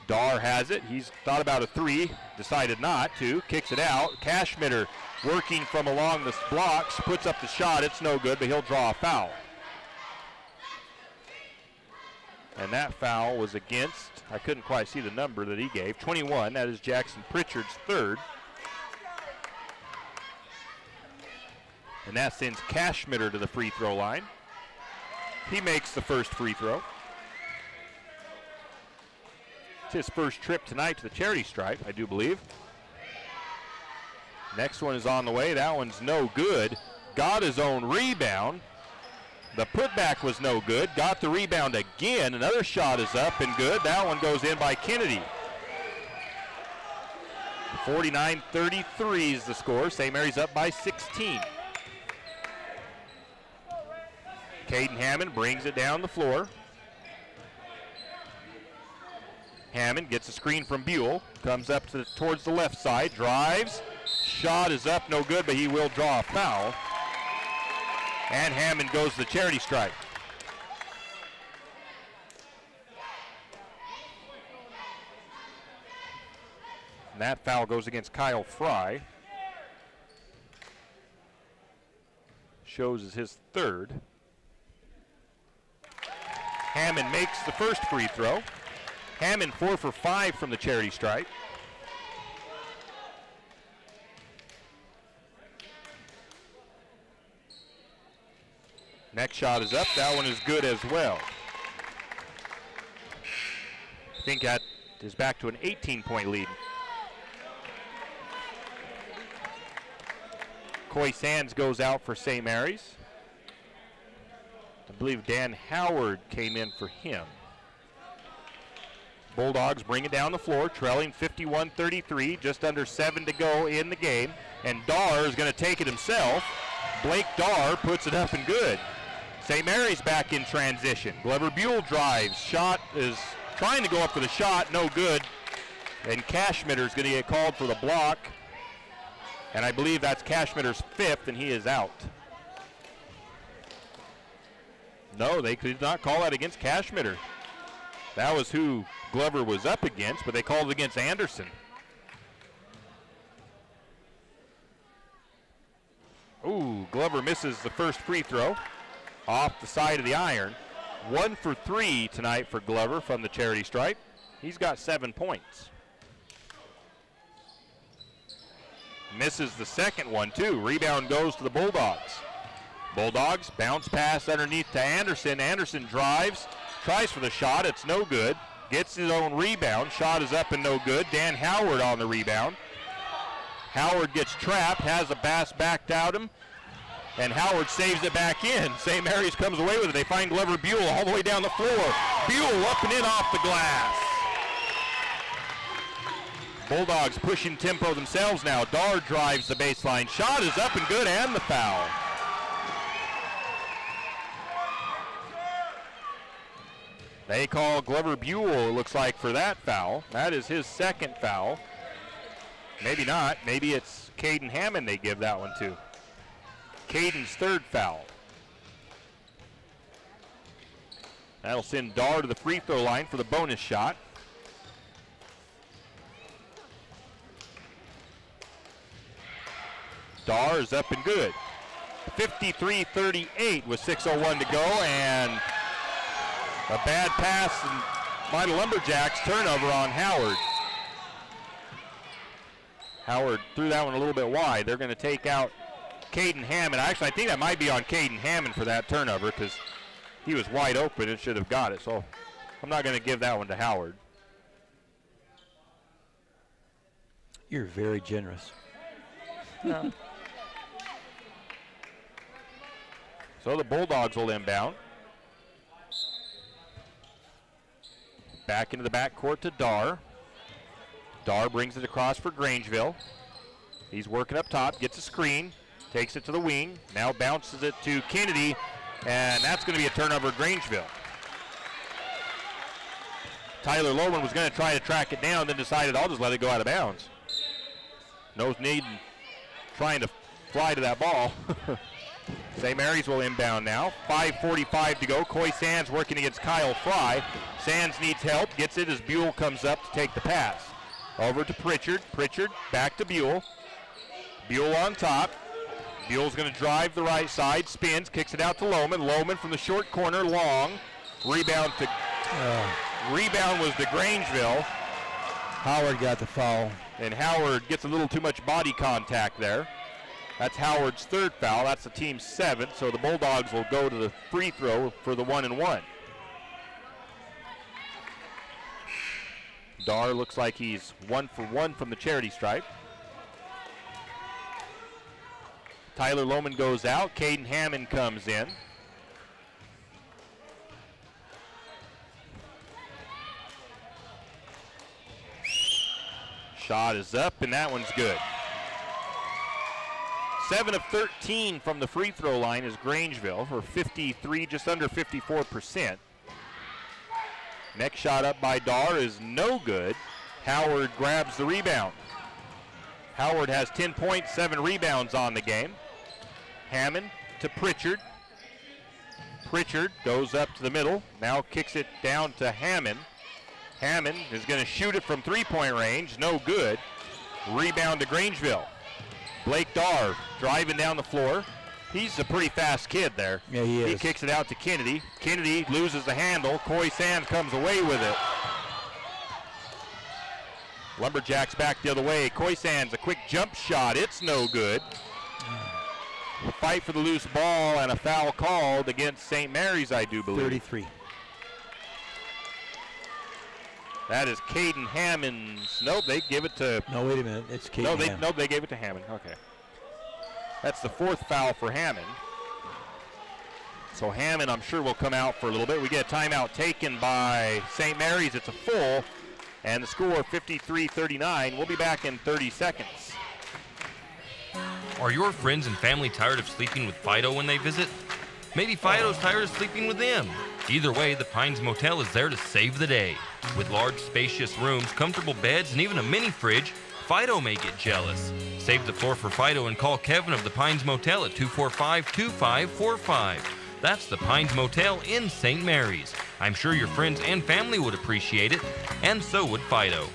Dar has it. He's thought about a 3, decided not to, kicks it out. Cashmitter working from along the blocks, puts up the shot. It's no good, but he'll draw a foul. And that foul was against, I couldn't quite see the number that he gave, 21. That is Jackson Pritchard's third. And that sends Cashmitter to the free throw line. He makes the first free throw. It's his first trip tonight to the charity stripe, I do believe. Next one is on the way. That one's no good. Got his own rebound. The putback was no good. Got the rebound again. Another shot is up and good. That one goes in by Kennedy. 49-33 is the score. St. Mary's up by 16. Caden Hammond brings it down the floor. Hammond gets a screen from Buell. Comes up towards the left side. Drives. Shot is up, no good, but he will draw a foul. And Hammond goes to the charity stripe. And that foul goes against Kyle Fry. Shows is his third. Hammond makes the first free throw. Hammond 4 for 5 from the charity stripe. Next shot is up. That one is good as well. I think that is back to an 18-point lead. Coy Sands goes out for St. Mary's. I believe Dan Howard came in for him. Bulldogs bring it down the floor, trailing 51-33, just under 7 to go in the game. And Dar is going to take it himself. Blake Dar puts it up and good. St. Mary's back in transition. Glover Buell drives. Shot is trying to go up for the shot, no good. And Cashmitter is going to get called for the block. And I believe that's Cashmitter's 5th, and he is out. No, they could not call that against Cashmitter. That was who Glover was up against, but they called it against Anderson. Ooh, Glover misses the first free throw off the side of the iron. 1 for 3 tonight for Glover from the charity stripe. He's got 7 points. Misses the second one too. Rebound goes to the Bulldogs. Bulldogs bounce pass underneath to Anderson. Anderson drives, tries for the shot. It's no good. Gets his own rebound. Shot is up and no good. Dan Howard on the rebound. Howard gets trapped, has a pass backed out him, and Howard saves it back in. St. Mary's comes away with it. They find Glover Buell all the way down the floor. Buell up and in off the glass. Bulldogs pushing tempo themselves now. Dar drives the baseline. Shot is up and good, and the foul. They call Glover Buell, it looks like, for that foul. That is his second foul. Maybe not. Maybe it's Caden Hammond they give that one to. Caden's third foul. That'll send Dar to the free throw line for the bonus shot. Dar is up and good. 53-38 with 6:01 to go, and a bad pass by the Lumberjacks. Turnover on Howard. Howard threw that one a little bit wide. They're going to take out Caden Hammond. Actually, I think that might be on Caden Hammond for that turnover because he was wide open and should have got it. So I'm not going to give that one to Howard. You're very generous. No. So the Bulldogs will inbound. Back into the backcourt to Dar. Dar brings it across for Grangeville. He's working up top, gets a screen, takes it to the wing, now bounces it to Kennedy, and that's going to be a turnover at Grangeville. Tyler Loman was going to try to track it down, then decided I'll just let it go out of bounds. No need in trying to fly to that ball. St. Mary's will inbound now. 5:45 to go. Coy Sands working against Kyle Fry. Sands needs help, gets it as Buell comes up to take the pass. Over to Pritchard. Pritchard back to Buell. Buell on top. Buell's going to drive the right side, spins, kicks it out to Lohman. Lohman from the short corner, long. Rebound was to Grangeville. Howard got the foul. And Howard gets a little too much body contact there. That's Howard's third foul. That's the team's seventh. So the Bulldogs will go to the free throw for the 1-and-1. Dar looks like he's 1 for 1 from the charity stripe. Tyler Lohman goes out. Caden Hammond comes in. Shot is up, and that one's good. 7 of 13 from the free throw line is Grangeville for 53, just under 54%. Next shot up by Dar is no good. Howard grabs the rebound. Howard has 10 points, 7 rebounds on the game. Hammond to Pritchard. Pritchard goes up to the middle, now kicks it down to Hammond. Hammond is going to shoot it from three-point range, no good. Rebound to Grangeville. Blake Dar driving down the floor. He's a pretty fast kid there. Yeah, he is. He kicks it out to Kennedy. Kennedy loses the handle. Coy Sands comes away with it. Lumberjacks back the other way. Coy Sands, a quick jump shot. It's no good. Fight for the loose ball and a foul called against St. Mary's, I do believe. 33. That is Caden Hammond's. Nope, they give it to. No, wait a minute. It's Caden Hammond. No, they gave it to Hammond. Okay. That's the 4th foul for Hammond. So Hammond, I'm sure, will come out for a little bit. We get a timeout taken by St. Mary's. It's a full, and the score 53-39. We'll be back in 30 seconds. Are your friends and family tired of sleeping with Fido when they visit? Maybe Fido's tired of sleeping with them. Either way, the Pines Motel is there to save the day. With large, spacious rooms, comfortable beds, and even a mini fridge, Fido may get jealous. Save the floor for Fido and call Kevin of the Pines Motel at 245-2545. That's the Pines Motel in St. Mary's. I'm sure your friends and family would appreciate it, and so would Fido.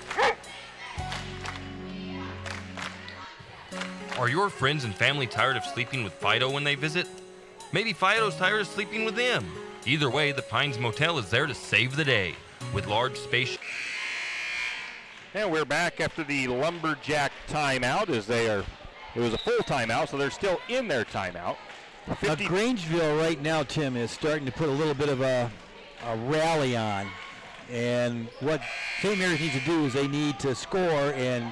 Are your friends and family tired of sleeping with Fido when they visit? Maybe Fido's tired of sleeping with them. Either way, the Pines Motel is there to save the day. With large space. And we're back after the Lumberjack timeout as it was a full timeout, so they're still in their timeout. Grangeville right now, Tim, is starting to put a little bit of a rally on. And what St. Mary's needs to do is they need to score and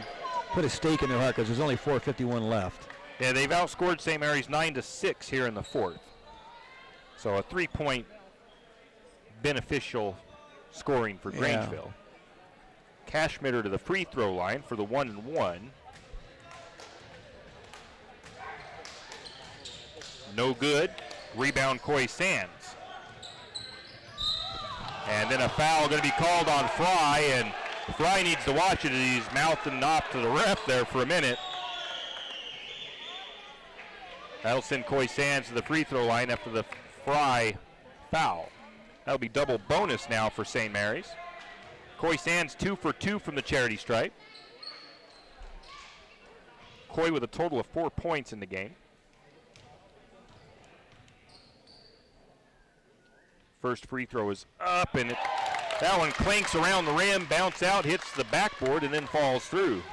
put a stake in their heart because there's only 4:51 left. Yeah, they've outscored St. Mary's 9-6 here in the 4th. So a 3-point beneficial scoring for Grangeville. Cashmitter to the free throw line for the 1-and-1. No good. Rebound Coy Sands. And then a foul going to be called on Fry, and Fry needs to watch it as he's mouthing off to the ref there for a minute. That'll send Coy Sands to the free throw line after the Fry foul. That'll be double bonus now for St. Mary's. Coy Sands 2 for 2 from the charity stripe. Coy with a total of 4 points in the game. First free throw is up, and that one clanks around the rim, bounce out, hits the backboard, and then falls through.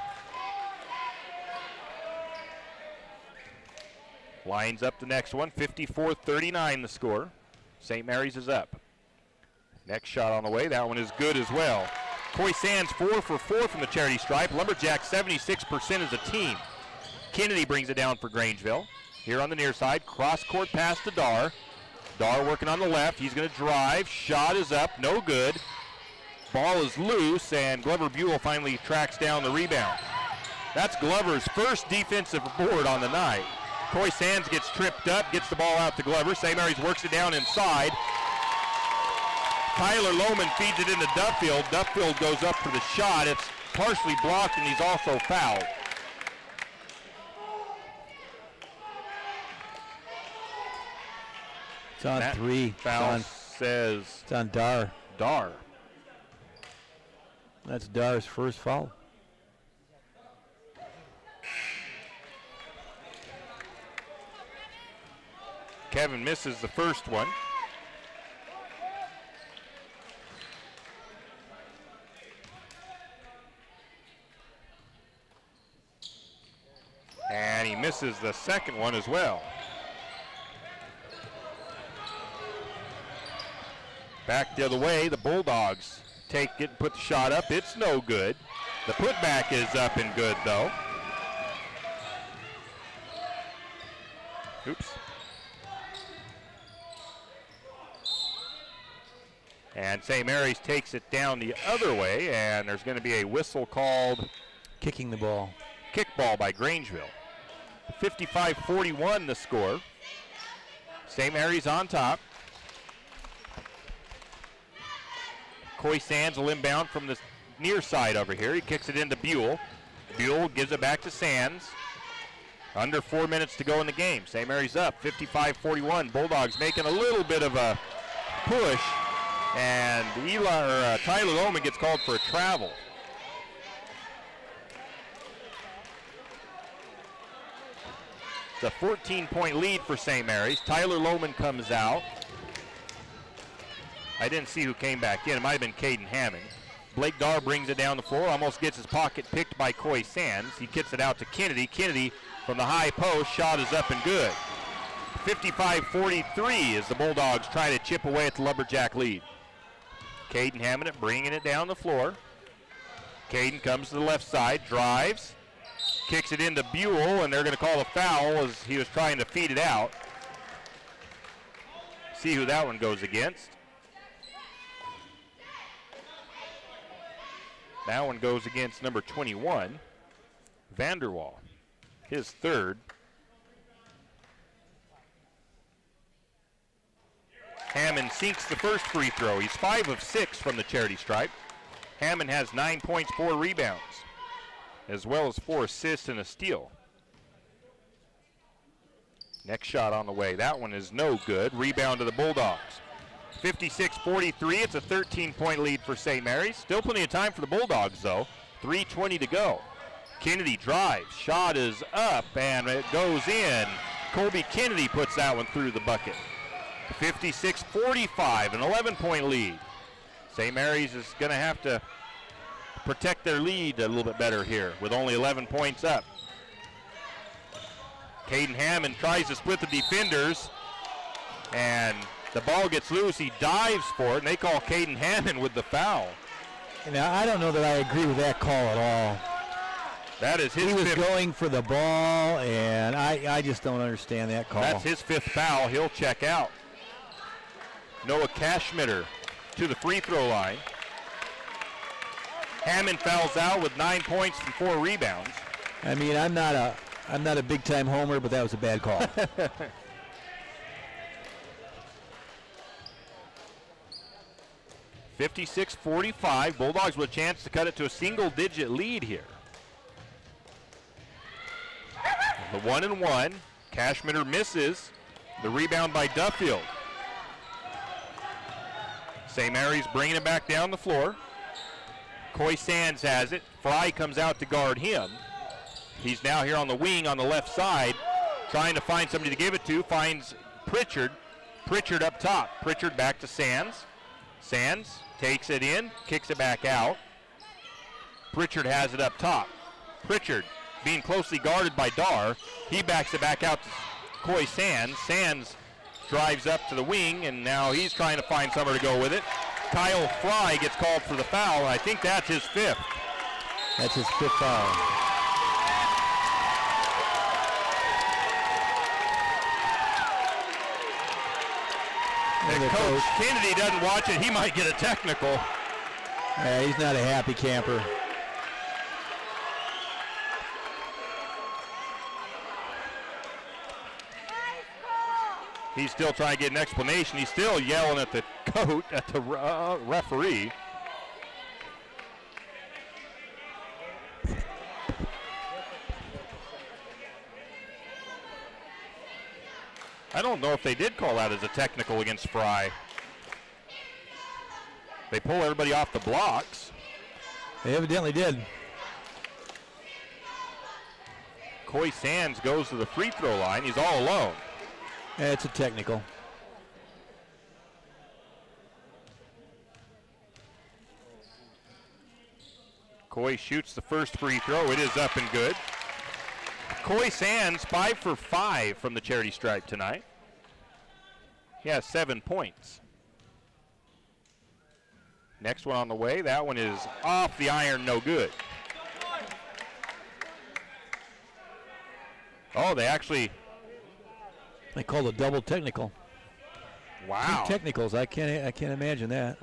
Lines up the next one, 54-39 the score. St. Mary's is up. Next shot on the way, that one is good as well. Coy Sands 4 for 4 from the charity stripe. Lumberjack 76% as a team. Kennedy brings it down for Grangeville. Here on the near side, cross-court pass to Dar. Dar working on the left, he's going to drive. Shot is up, no good. Ball is loose, and Glover Buell finally tracks down the rebound. That's Glover's first defensive board on the night. Coy Sands gets tripped up, gets the ball out to Glover. St. Mary's works it down inside. Tyler Lohman feeds it into Duffield. Duffield goes up for the shot. It's partially blocked, and he's also fouled. It's on That 3. Foul says it's on Dar. Dar. That's Dar's first foul. Kevin misses the first one. And he misses the second one as well. Back the other way, the Bulldogs take it and put the shot up. It's no good. The putback is up and good though. Oops. And St. Mary's takes it down the other way, and there's going to be a whistle called Kicking the ball. Kickball by Grangeville. 55-41 the score. St. Mary's on top. Coy Sands will inbound from the near side over here. He kicks it into Buell. Buell gives it back to Sands. Under 4 minutes to go in the game. St. Mary's up 55-41. Bulldogs making a little bit of a push, and Tyler Lohman gets called for a travel. It's a 14-point lead for St. Mary's. Tyler Lohman comes out. I didn't see who came back in. It might have been Caden Hammond. Blake Dar brings it down the floor, almost gets his pocket picked by Coy Sands. He kicks it out to Kennedy. Kennedy from the high post, shot is up and good. 55-43 as the Bulldogs try to chip away at the Lumberjack lead. Caden Hammond bringing it down the floor. Caden comes to the left side, drives, kicks it into Buell, and they're going to call a foul as he was trying to feed it out. See who that one goes against. That one goes against number 21, Vanderwall, his third. Hammond sinks the first free throw. He's 5 of 6 from the charity stripe. Hammond has 9 points, 4 rebounds, as well as 4 assists and a steal. Next shot on the way. That one is no good. Rebound to the Bulldogs. 56-43. It's a 13-point lead for St. Mary's. Still plenty of time for the Bulldogs, though. 3:20 to go. Kennedy drives. Shot is up, and it goes in. Colby Kennedy puts that one through the bucket. 56-45, an 11-point lead. St. Mary's is going to have to protect their lead a little bit better here with only 11 points up. Caden Hammond tries to split the defenders, and the ball gets loose. He dives for it, and they call Caden Hammond with the foul. Now, I don't know that I agree with that call at all. That is his He was fifth. going for the ball, and I just don't understand that call. That's his 5th foul. He'll check out. Noah Cashmitter to the free throw line. Hammond fouls out with 9 points and 4 rebounds. I mean, I'm not a big-time homer, but that was a bad call. 56-45. Bulldogs with a chance to cut it to a single-digit lead here. The 1-and-1. Cashmitter misses. The rebound by Duffield. St. Mary's bringing it back down the floor. Coy Sands has it. Fry comes out to guard him. He's now here on the wing on the left side, trying to find somebody to give it to. Finds Pritchard. Pritchard up top. Pritchard back to Sands. Sands takes it in, kicks it back out. Pritchard has it up top. Pritchard being closely guarded by Dar. He backs it back out to Coy Sands. Sands drives up to the wing, and now he's trying to find somewhere to go with it. Kyle Fry gets called for the foul, and I think that's his 5th. That's his 5th foul. And Coach Kennedy doesn't watch it. He might get a technical. Yeah, he's not a happy camper. He's still trying to get an explanation. He's still yelling at the coach, at the referee. I don't know if they did call that as a technical against Fry. They pull everybody off the blocks. They evidently did. Coy Sands goes to the free throw line. He's all alone. Yeah, it's a technical. Coy shoots the first free throw. It is up and good. Coy Sands 5 for 5 from the charity stripe tonight. He has 7 points. Next one on the way. That one is off the iron, no good. Oh, they called a double technical. Wow. 2 technicals. I can't imagine that.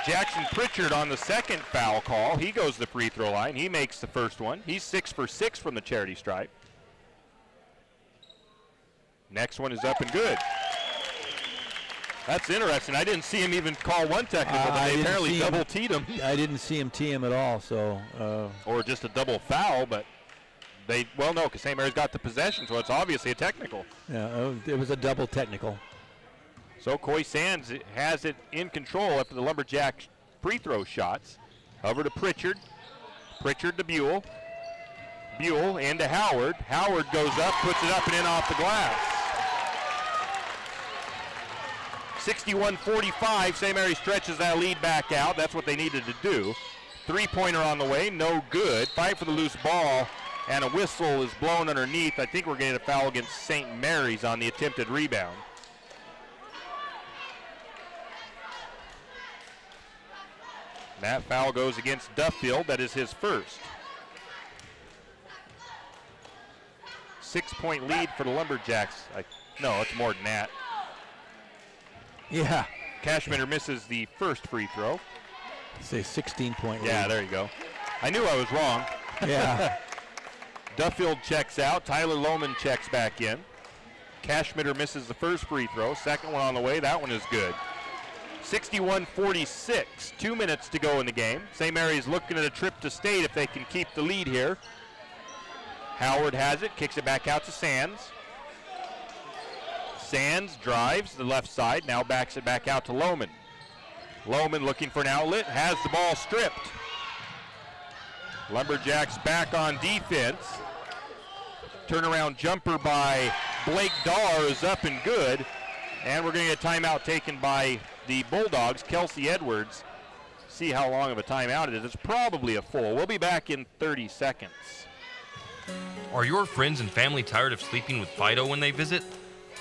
Jackson Pritchard on the second foul call. He goes to the free throw line. He makes the first one. He's 6 for 6 from the charity stripe. Next one is up and good. That's interesting. I didn't see him even call one technical, but they apparently double teed him. I didn't see him tee him at all, so. Or just a double foul, but they, well, no, because St. Mary's got the possession, so it's obviously a technical. Yeah, it was a double technical. So Coy Sands has it in control after the Lumberjack free throw shots. Over to Pritchard. Pritchard to Buell. Buell into Howard. Howard goes up, puts it up and in off the glass. 61-45, St. Mary stretches that lead back out. That's what they needed to do. 3-pointer on the way, no good. Fight for the loose ball, and a whistle is blown underneath. I think we're getting a foul against St. Mary's on the attempted rebound. That foul goes against Duffield. That is his first. 6-point lead for the Lumberjacks. No, it's more than that. Yeah. Cashmitter misses the first free throw. Say 16-point lead. Yeah, there you go. I knew I was wrong. Yeah. Duffield checks out. Tyler Lohman checks back in. Cashmitter misses the first free throw. Second one on the way. That one is good. 61-46. 2 minutes to go in the game. St. Mary's looking at a trip to state if they can keep the lead here. Howard has it. Kicks it back out to Sands. Sands drives to the left side. Now backs it back out to Lohman. Lohman looking for an outlet. Has the ball stripped. Lumberjacks back on defense. Turnaround jumper by Blake Dahr is up and good. And we're going to get a timeout taken by the Bulldogs. Kelsey Edwards. See how long of a timeout it is. It's probably a full. We'll be back in 30 seconds. Are your friends and family tired of sleeping with Fido when they visit?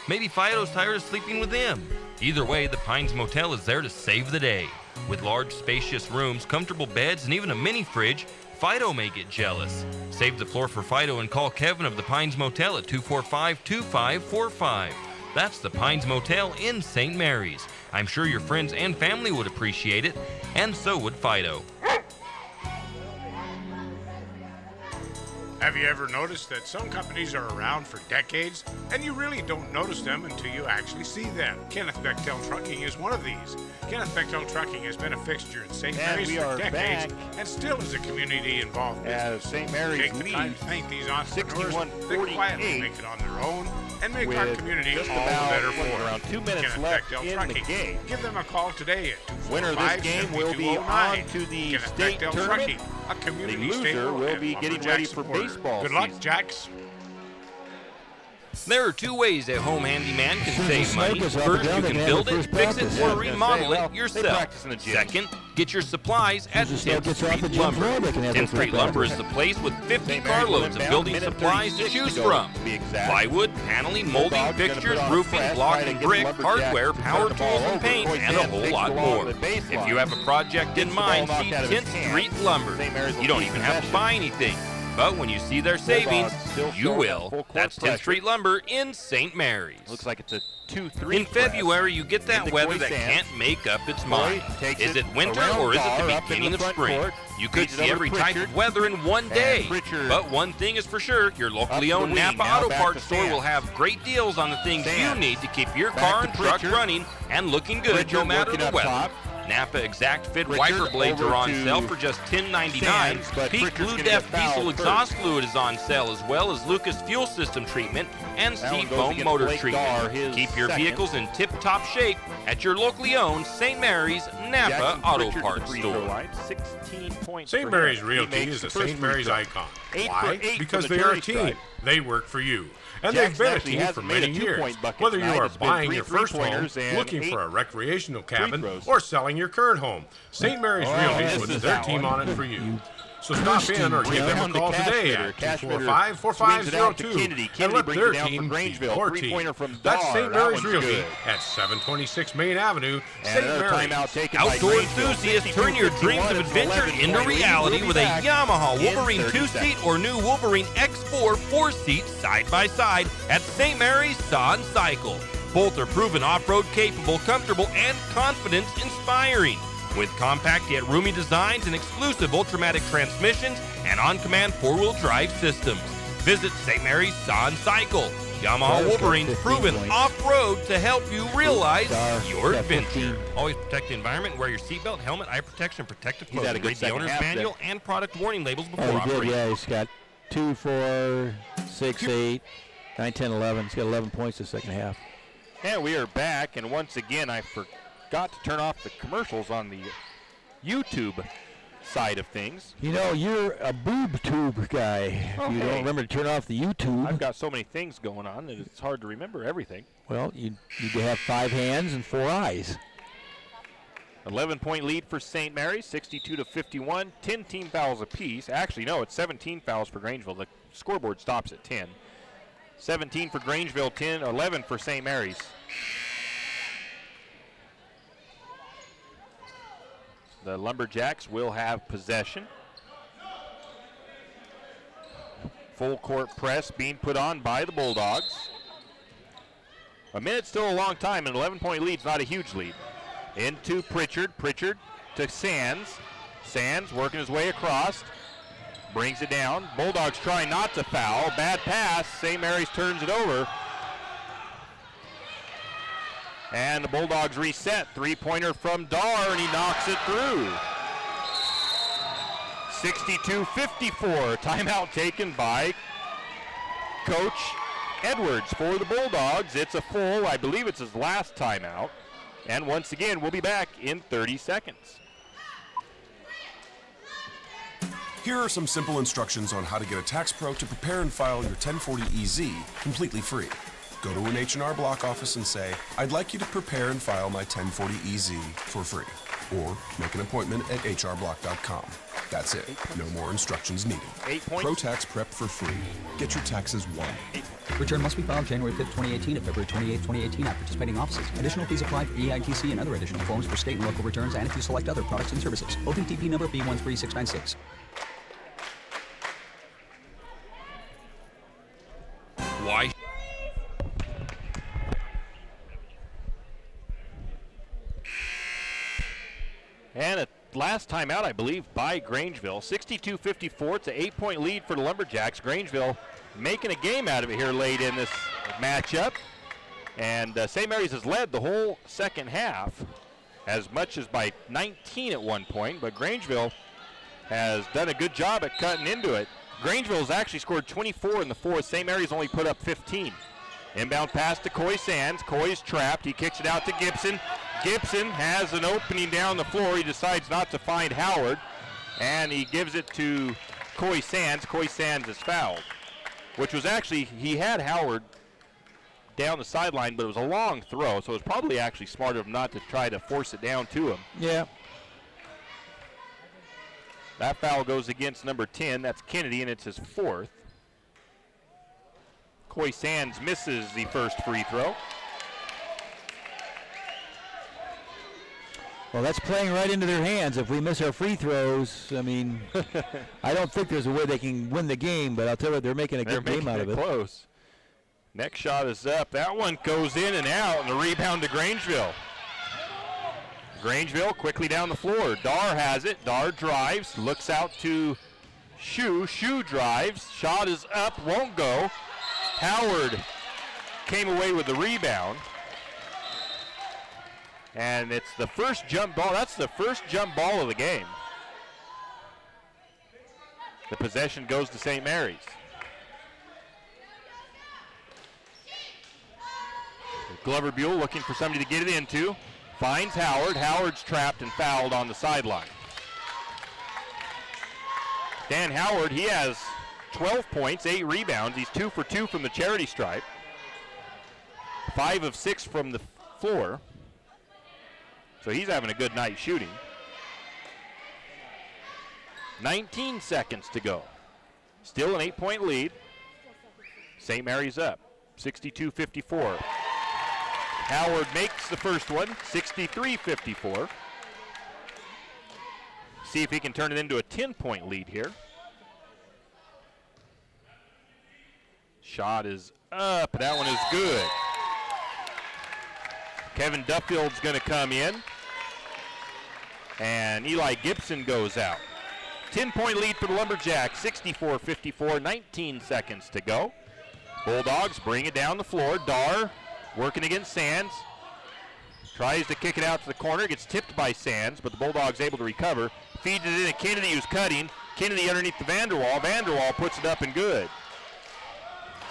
Maybe Fido's tired of sleeping with them. Either way, the Pines Motel is there to save the day. With large, spacious rooms, comfortable beds, and even a mini fridge, Fido may get jealous. Save the floor for Fido and call Kevin of the Pines Motel at 245-2545. That's the Pines Motel in St. Mary's. I'm sure your friends and family would appreciate it, and so would Fido. Have you ever noticed that some companies are around for decades and you really don't notice them until you actually see them? Kenneth Bechtel Trucking is one of these. Kenneth Bechtel Trucking has been a fixture in St. Mary's for decades and still is a community-involved business. St. Mary's Take the time to thank these entrepreneurs that quietly make it on their own and make our community all the better for it. Around 2 minutes Kenneth left Bechtel in Trucking. the game. Give them a call today at 245-7209. Winner of this game will be on to the Kenneth state Bechtel tournament. Trucking, a community The loser staple will and be getting Lumberjack ready for supporter. baseball Good luck, season. Jacks. There are two ways a home handyman can save money. snake is up First, and you down, can they build have it, the fix first it, practice. or Yeah, remodel well, it they yourself. practice in the gym. Second, get your supplies at The snake 10th gets off the Street gym Lumber. floor, they can have 10th their Street first Lumber is practice. the place with 50 St. Mary's carloads of inbound, building minute supplies to 36 choose to go, from. to be exact. Plywood, paneling, molding, Bulldogs gonna fixtures, put on roofing, press, block try to and get brick, Lumberjack hardware, to power turn the ball tools and over. paint, Troy and a Sands whole takes lot the ball more. to the baseline. If you have a project in Gets the ball mind, knocked see out of his 10th hand. Street Lumber. St. Mary's will You don't keep even have to possession. buy anything. But when you see their savings, still you showing will. that full court That's 10th pressure. Street Lumber in St. Mary's. Looks like it's a 2-3 In February, you get that Into weather Troy that Sands. can't make up its Troy mind. takes Is it winter around or is it Dar the up in beginning the of front spring? court. You could Feeds it see over every to type Pritchard. of weather in one day. Pritchard But one thing is for sure, your up locally the owned wing, Napa now Auto back Parts to store Sands. will have great deals on the things Sands. you need to keep your Back car to and truck Pritchard. running and looking good no Pritchard matter working the up weather. top. Napa Exact Fit Pritchard wiper blades over are on to sale for just $10.99. Sands, but Peak Pritchard's Blue gonna Def get fouled Diesel first. exhaust fluid is on sale, as well as Lucas Fuel System treatment and That one Seat goes Foam against motor Blake treatment. Dar, his Keep your second. vehicles in tip-top shape at your locally owned St. Mary's Napa Jackson Auto Pritchard to Parts the free throw store. line, 16 points St. for Mary's him. He Realty makes is the a first St. free Mary's throw. icon. 8 for Why? 8 Because from the they are a jury team. stripe. They work for you. And Jackson they've been a actually team hasn't for made many a years. two-point bucket Whether you tonight. are It's been buying 3 your first home, three-pointers and looking 8 for a recreational free cabin, throws. or selling your current home, St. Mary's Oh, Realty this puts is their that team one. on it for you. So stop in or give them a Down to call today Cashmitter. at Cashmitter 245-4502 swings it out to Kennedy. and Kennedy let brings their it down team for be Grangeville. your team. Three-pointer from That's Dar. St. That Mary's one's Realty good. at 726 Main Avenue, And St. another Mary's. timeout taken by Outdoor Grangeville. enthusiasts, turn your dreams of 51, adventure it's an into 11-point lead. reality We'll be with a back Yamaha in Wolverine 30 2-seat seconds. or new Wolverine X4 4-seat side-by-side at St. Mary's Saw and Cycle. Both are proven off-road capable, comfortable, and confidence-inspiring. With compact yet roomy designs and exclusive Ultramatic transmissions and on-command four-wheel drive systems. Visit St. Mary's Saw and Cycle. Yamaha Wolverine's proven off-road to help you realize your adventure. Always protect the environment. Wear your seatbelt, helmet, eye protection, protective He's had a clothing. good Read the second owner's half manual and product warning labels before Oh, he did, operating. yeah. He's got 2, 4, 6, 8, 9, 10, 11. He's got 11 points the second half. And we are back, and once again, I forgot to turn off the commercials on the YouTube side of things. You know, you're a boob tube guy. Oh, You hey. don't remember to turn off the YouTube. I've got so many things going on that it's hard to remember everything. Well, you need to have 5 hands and 4 eyes. 11-point lead for St. Mary's, 62-51, 10 team fouls apiece. Actually, no, it's 17 fouls for Grangeville. The scoreboard stops at 10. 17 for Grangeville, 11 for St. Mary's. The Lumberjacks will have possession. Full court press being put on by the Bulldogs. A minute's still a long time, and 11-point lead's not a huge lead. Into Pritchard. Pritchard to Sands. Sands working his way across. Brings it down. Bulldogs trying not to foul. Bad pass. St. Mary's turns it over. And the Bulldogs reset. Three-pointer from Dar, and he knocks it through. 62-54. Timeout taken by Coach Edwards for the Bulldogs. It's a full, I believe it's his last timeout. And once again, we'll be back in 30 seconds. Here are some simple instructions on how to get a tax pro to prepare and file your 1040EZ completely free. Go to an H&R Block office and say, I'd like you to prepare and file my 1040EZ for free. Or make an appointment at hrblock.com. That's it. No more instructions needed. 8 points. Pro Tax Prep for free. Get your taxes won. Return must be filed January 5th, 2018 to February 28th, 2018 at participating offices. Additional fees apply for EITC and other additional forms for state and local returns and if you select other products and services. OPTP number B13696. Why? And a last last timeout, I believe, by Grangeville. 62-54. It's an 8-point lead for the Lumberjacks. Grangeville making a game out of it here late in this matchup. And St. Mary's has led the whole second half, as much as by 19 at one point, but Grangeville has done a good job at cutting into it. Grangeville has actually scored 24 in the fourth. St. Mary's only put up 15. Inbound pass to Coy Sands. Coy's trapped. He kicks it out to Gibson. Gibson has an opening down the floor. He decides not to find Howard, and he gives it to Coy Sands. Coy Sands is fouled, which was actually, he had Howard down the sideline, but it was a long throw, so it was probably actually smart of him not to try to force it down to him. Yeah. That foul goes against number 10. That's Kennedy, and it's his fourth. Coy Sands misses the first free throw. Well, that's playing right into their hands. If we miss our free throws, I mean, I don't think there's a way they can win the game, but I'll tell you what, they're making a good game out of it. Close. Next shot is up. That one goes in and out, and the rebound to Grangeville. Grangeville quickly down the floor. Dar has it. Dar drives, looks out to Shue. Shue drives. Shot is up, won't go. Howard came away with the rebound. And it's the first jump ball. That's the first jump ball of the game. The possession goes to St. Mary's. Glover Buell looking for somebody to get it into. Finds Howard. Howard's trapped and fouled on the sideline. Dan Howard, he has 12 points, 8 rebounds. He's 2 for 2 from the charity stripe. 5 of 6 from the floor. So he's having a good night shooting. 19 seconds to go. Still an 8-point lead. St. Mary's up, 62-54. Howard makes the first one, 63-54. See if he can turn it into a 10-point lead here. Shot is up, that one is good. Kevin Duffield's going to come in, and Eli Gibson goes out. 10-point lead for the Lumberjacks, 64-54, 19 seconds to go. Bulldogs bring it down the floor. Dar working against Sands. Tries to kick it out to the corner, gets tipped by Sands, but the Bulldogs able to recover. Feeds it in to Kennedy, who's cutting. Kennedy underneath the Vanderwall. Vanderwall puts it up and good.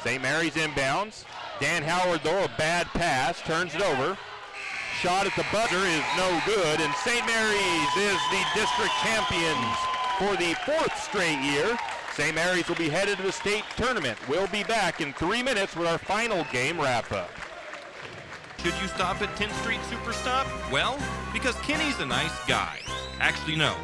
St. Mary's inbounds. Dan Howard, though, a bad pass, turns it over. Shot at the buzzer is no good, and St. Mary's is the district champions for the 4th straight year. St. Mary's will be headed to the state tournament. We'll be back in 3 minutes with our final game wrap-up. Should you stop at 10th Street Superstop? Well, because Kenny's a nice guy. Actually, no.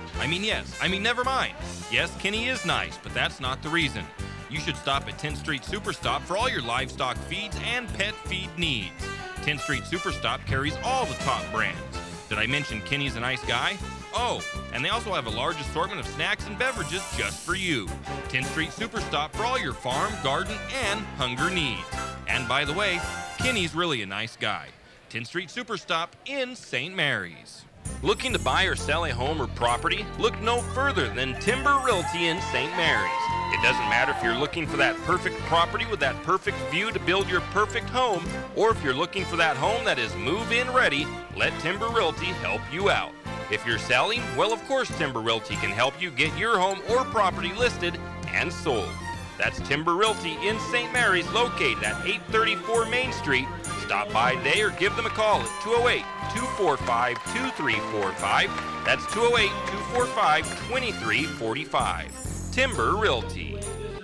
Never mind. Yes, Kenny is nice, but that's not the reason. You should stop at 10th Street Superstop for all your livestock feeds and pet feed needs. 10th Street Superstop carries all the top brands. Did I mention Kenny's a nice guy? Oh, and they also have a large assortment of snacks and beverages just for you. 10th Street Superstop for all your farm, garden, and hunger needs. And by the way, Kenny's really a nice guy. 10th Street Superstop in St. Mary's. Looking to buy or sell a home or property? Look no further than Timber Realty in St. Mary's. It doesn't matter if you're looking for that perfect property with that perfect view to build your perfect home, or if you're looking for that home that is move-in ready, let Timber Realty help you out. If you're selling, well, of course Timber Realty can help you get your home or property listed and sold. That's Timber Realty in St. Mary's, located at 834 Main Street. Stop by today or give them a call at 208-245-2345. That's 208-245-2345. Timber Realty.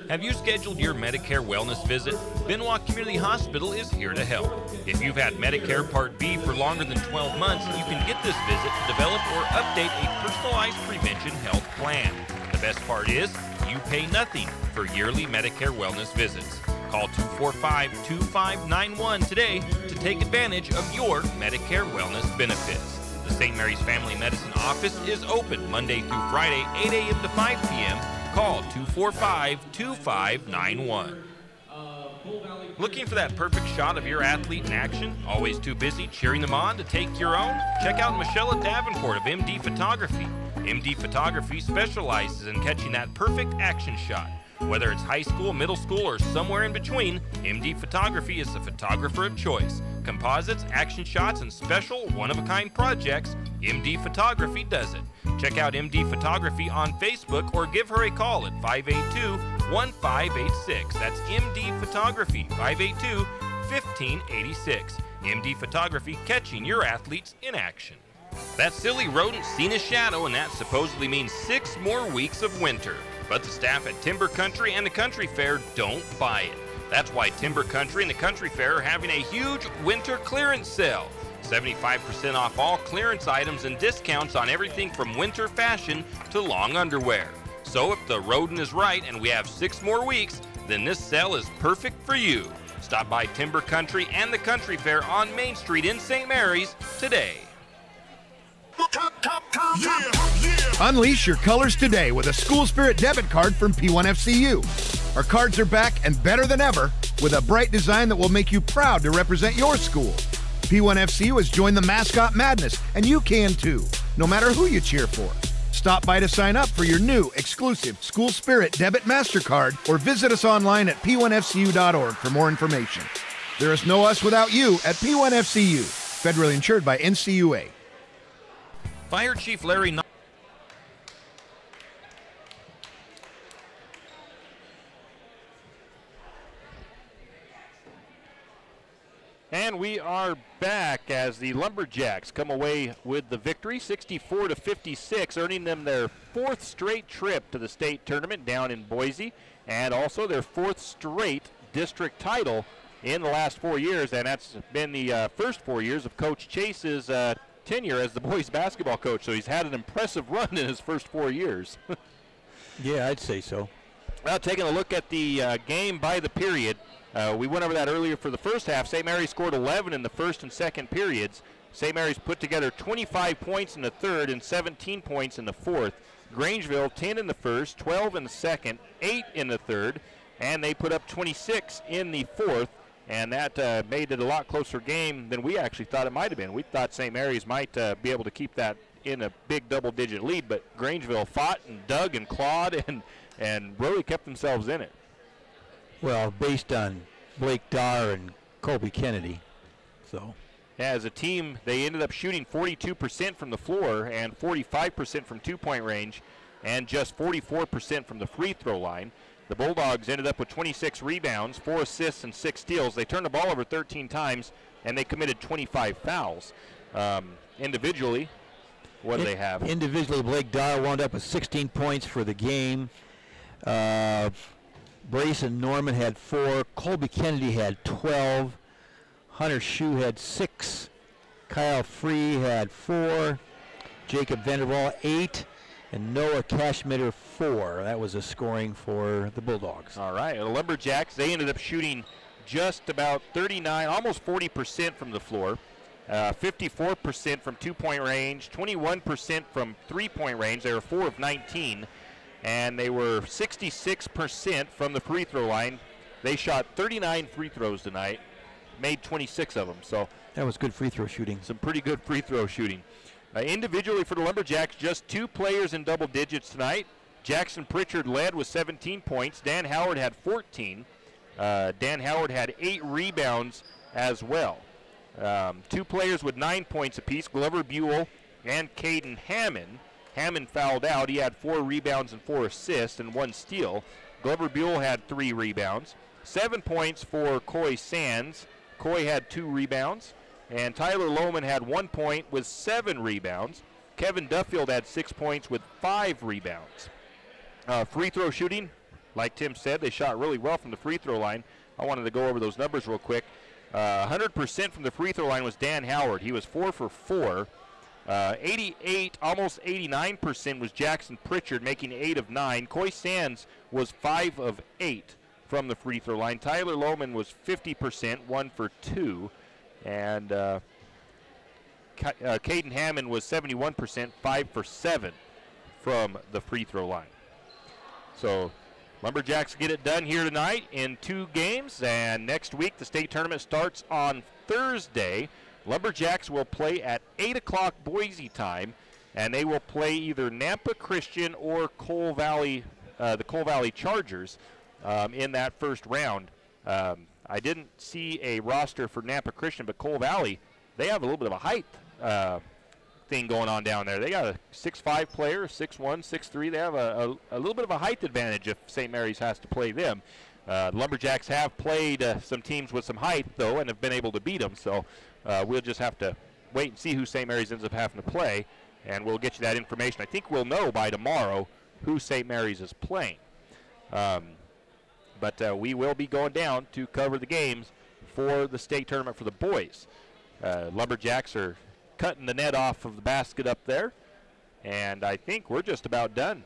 Have you scheduled your Medicare wellness visit? Benoit Community Hospital is here to help. If you've had Medicare Part B for longer than 12 months, you can get this visit to develop or update a personalized prevention health plan. The best part is, you pay nothing for yearly Medicare wellness visits. Call 245-2591 today to take advantage of your Medicare wellness benefits. The St. Mary's Family Medicine Office is open Monday through Friday, 8 a.m. to 5 p.m. Call 245-2591. Looking for that perfect shot of your athlete in action? Always too busy cheering them on to take your own? Check out Michelle Davenport of MD Photography. MD Photography specializes in catching that perfect action shot. Whether it's high school, middle school, or somewhere in between, MD Photography is the photographer of choice. Composites, action shots, and special one-of-a-kind projects, MD Photography does it. Check out MD Photography on Facebook or give her a call at 582-1586. That's MD Photography, 582-1586. MD Photography, catching your athletes in action. That silly rodent's seen a shadow, and that supposedly means 6 more weeks of winter. But the staff at Timber Country and the Country Fair don't buy it. That's why Timber Country and the Country Fair are having a huge winter clearance sale. 75% off all clearance items and discounts on everything from winter fashion to long underwear. So if the rodent is right and we have 6 more weeks, then this sale is perfect for you. Stop by Timber Country and the Country Fair on Main Street in St. Mary's today. Unleash your colors today with a School Spirit debit card from P1FCU. Our cards are back and better than ever with a bright design that will make you proud to represent your school. P1FCU has joined the Mascot Madness, and you can too, no matter who you cheer for. Stop by to sign up for your new exclusive School Spirit Debit MasterCard or visit us online at p1fcu.org for more information. There is no us without you at P1FCU. Federally insured by NCUA. Fire Chief Larry And we are back as the Lumberjacks come away with the victory, 64-56, earning them their 4th straight trip to the state tournament down in Boise, and also their 4th straight district title in the last 4 years, and that's been the first 4 years of Coach Chase's tenure as the boys basketball coach, so he's had an impressive run in his first 4 years. Yeah, I'd say so. Well, taking a look at the game by the period, we went over that earlier for the first half. St. Mary's scored 11 in the first and second periods. St. Mary's put together 25 points in the third and 17 points in the fourth. Grangeville 10 in the first, 12 in the second, 8 in the third, and they put up 26 in the fourth, and that made it a lot closer game than we actually thought it might have been. We thought St. Mary's might be able to keep that in a big double-digit lead, but Grangeville fought and dug and clawed and really kept themselves in it. Well, based on Blake Darr and Colby Kennedy. So, yeah, as a team, they ended up shooting 42% from the floor and 45% from two-point range and just 44% from the free throw line. The Bulldogs ended up with 26 rebounds, 4 assists, and 6 steals. They turned the ball over 13 times, and they committed 25 fouls. Individually, what do they have? Individually, Blake Darr wound up with 16 points for the game. Brayson Norman had 4. Colby Kennedy had 12. Hunter Shue had 6. Kyle Free had 4. Jacob Vanderwall 8. And Noah Cashmitter 4. That was a scoring for the Bulldogs. All right. The Lumberjacks, they ended up shooting just about 39, almost 40% from the floor. 54% from two-point range, 21% from three-point range. They were 4 of 19. And they were 66% from the free throw line. They shot 39 free throws tonight, made 26 of them. So that was good free throw shooting. Some pretty good free throw shooting. Individually for the Lumberjacks, just 2 players in double digits tonight. Jackson Pritchard led with 17 points. Dan Howard had 14. Dan Howard had 8 rebounds as well. 2 players with 9 points apiece, Glover Buell and Caden Hammond. Hammond fouled out. He had 4 rebounds and 4 assists and 1 steal. Glover Buell had 3 rebounds. 7 points for Coy Sands. Coy had 2 rebounds. And Tyler Lohman had 1 point with 7 rebounds. Kevin Duffield had 6 points with 5 rebounds. Free throw shooting, like Tim said, they shot really well from the free throw line. I wanted to go over those numbers real quick. 100% from the free throw line was Dan Howard. He was 4 for 4. 88, almost 89% was Jackson Pritchard, making 8 of 9. Coy Sands was 5 of 8 from the free throw line. Tyler Lohman was 50%, 1 for 2. And Caden Hammond was 71%, 5 for 7 from the free throw line. So Lumberjacks get it done here tonight in 2 games. And next week the state tournament starts on Thursday. Lumberjacks will play at 8 o'clock Boise time and they will play either Nampa Christian or Coal Valley, the Coal Valley Chargers in that first round. I didn't see a roster for Nampa Christian, but Coal Valley, they have a little bit of a height thing going on down there. They got a 6'5" player, 6'1", 6'3". They have a little bit of a height advantage if St. Mary's has to play them. Lumberjacks have played some teams with some height, though, and have been able to beat them. So we'll just have to wait and see who St. Mary's ends up having to play, and we'll get you that information. I think we'll know by tomorrow who St. Mary's is playing. But we will be going down to cover the games for the state tournament for the boys. Lumberjacks are cutting the net off of the basket up there, and I think we're just about done.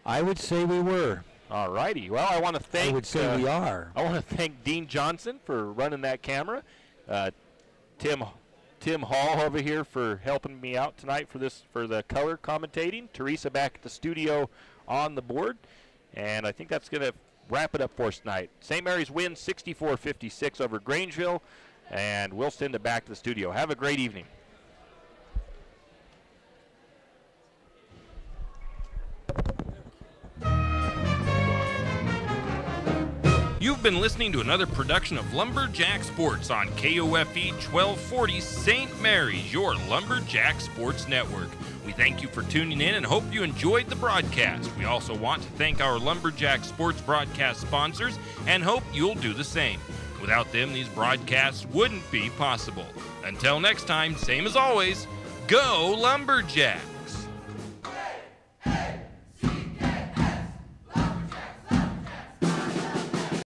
I would say we were. All righty. Well, I want to thank. I would say we are. I want to thank Dean Johnson for running that camera. Tim Hall over here for helping me out tonight for the color commentating. Teresa back at the studio on the board, and I think that's going to wrap it up for us tonight. St. Mary's wins 64-56 over Grangeville, and we'll send it back to the studio. Have a great evening. You've been listening to another production of Lumberjack Sports on KOFE 1240 St. Mary's, your Lumberjack Sports Network. We thank you for tuning in and hope you enjoyed the broadcast. We also want to thank our Lumberjack Sports broadcast sponsors and hope you'll do the same. Without them, these broadcasts wouldn't be possible. Until next time, same as always, go Lumberjack!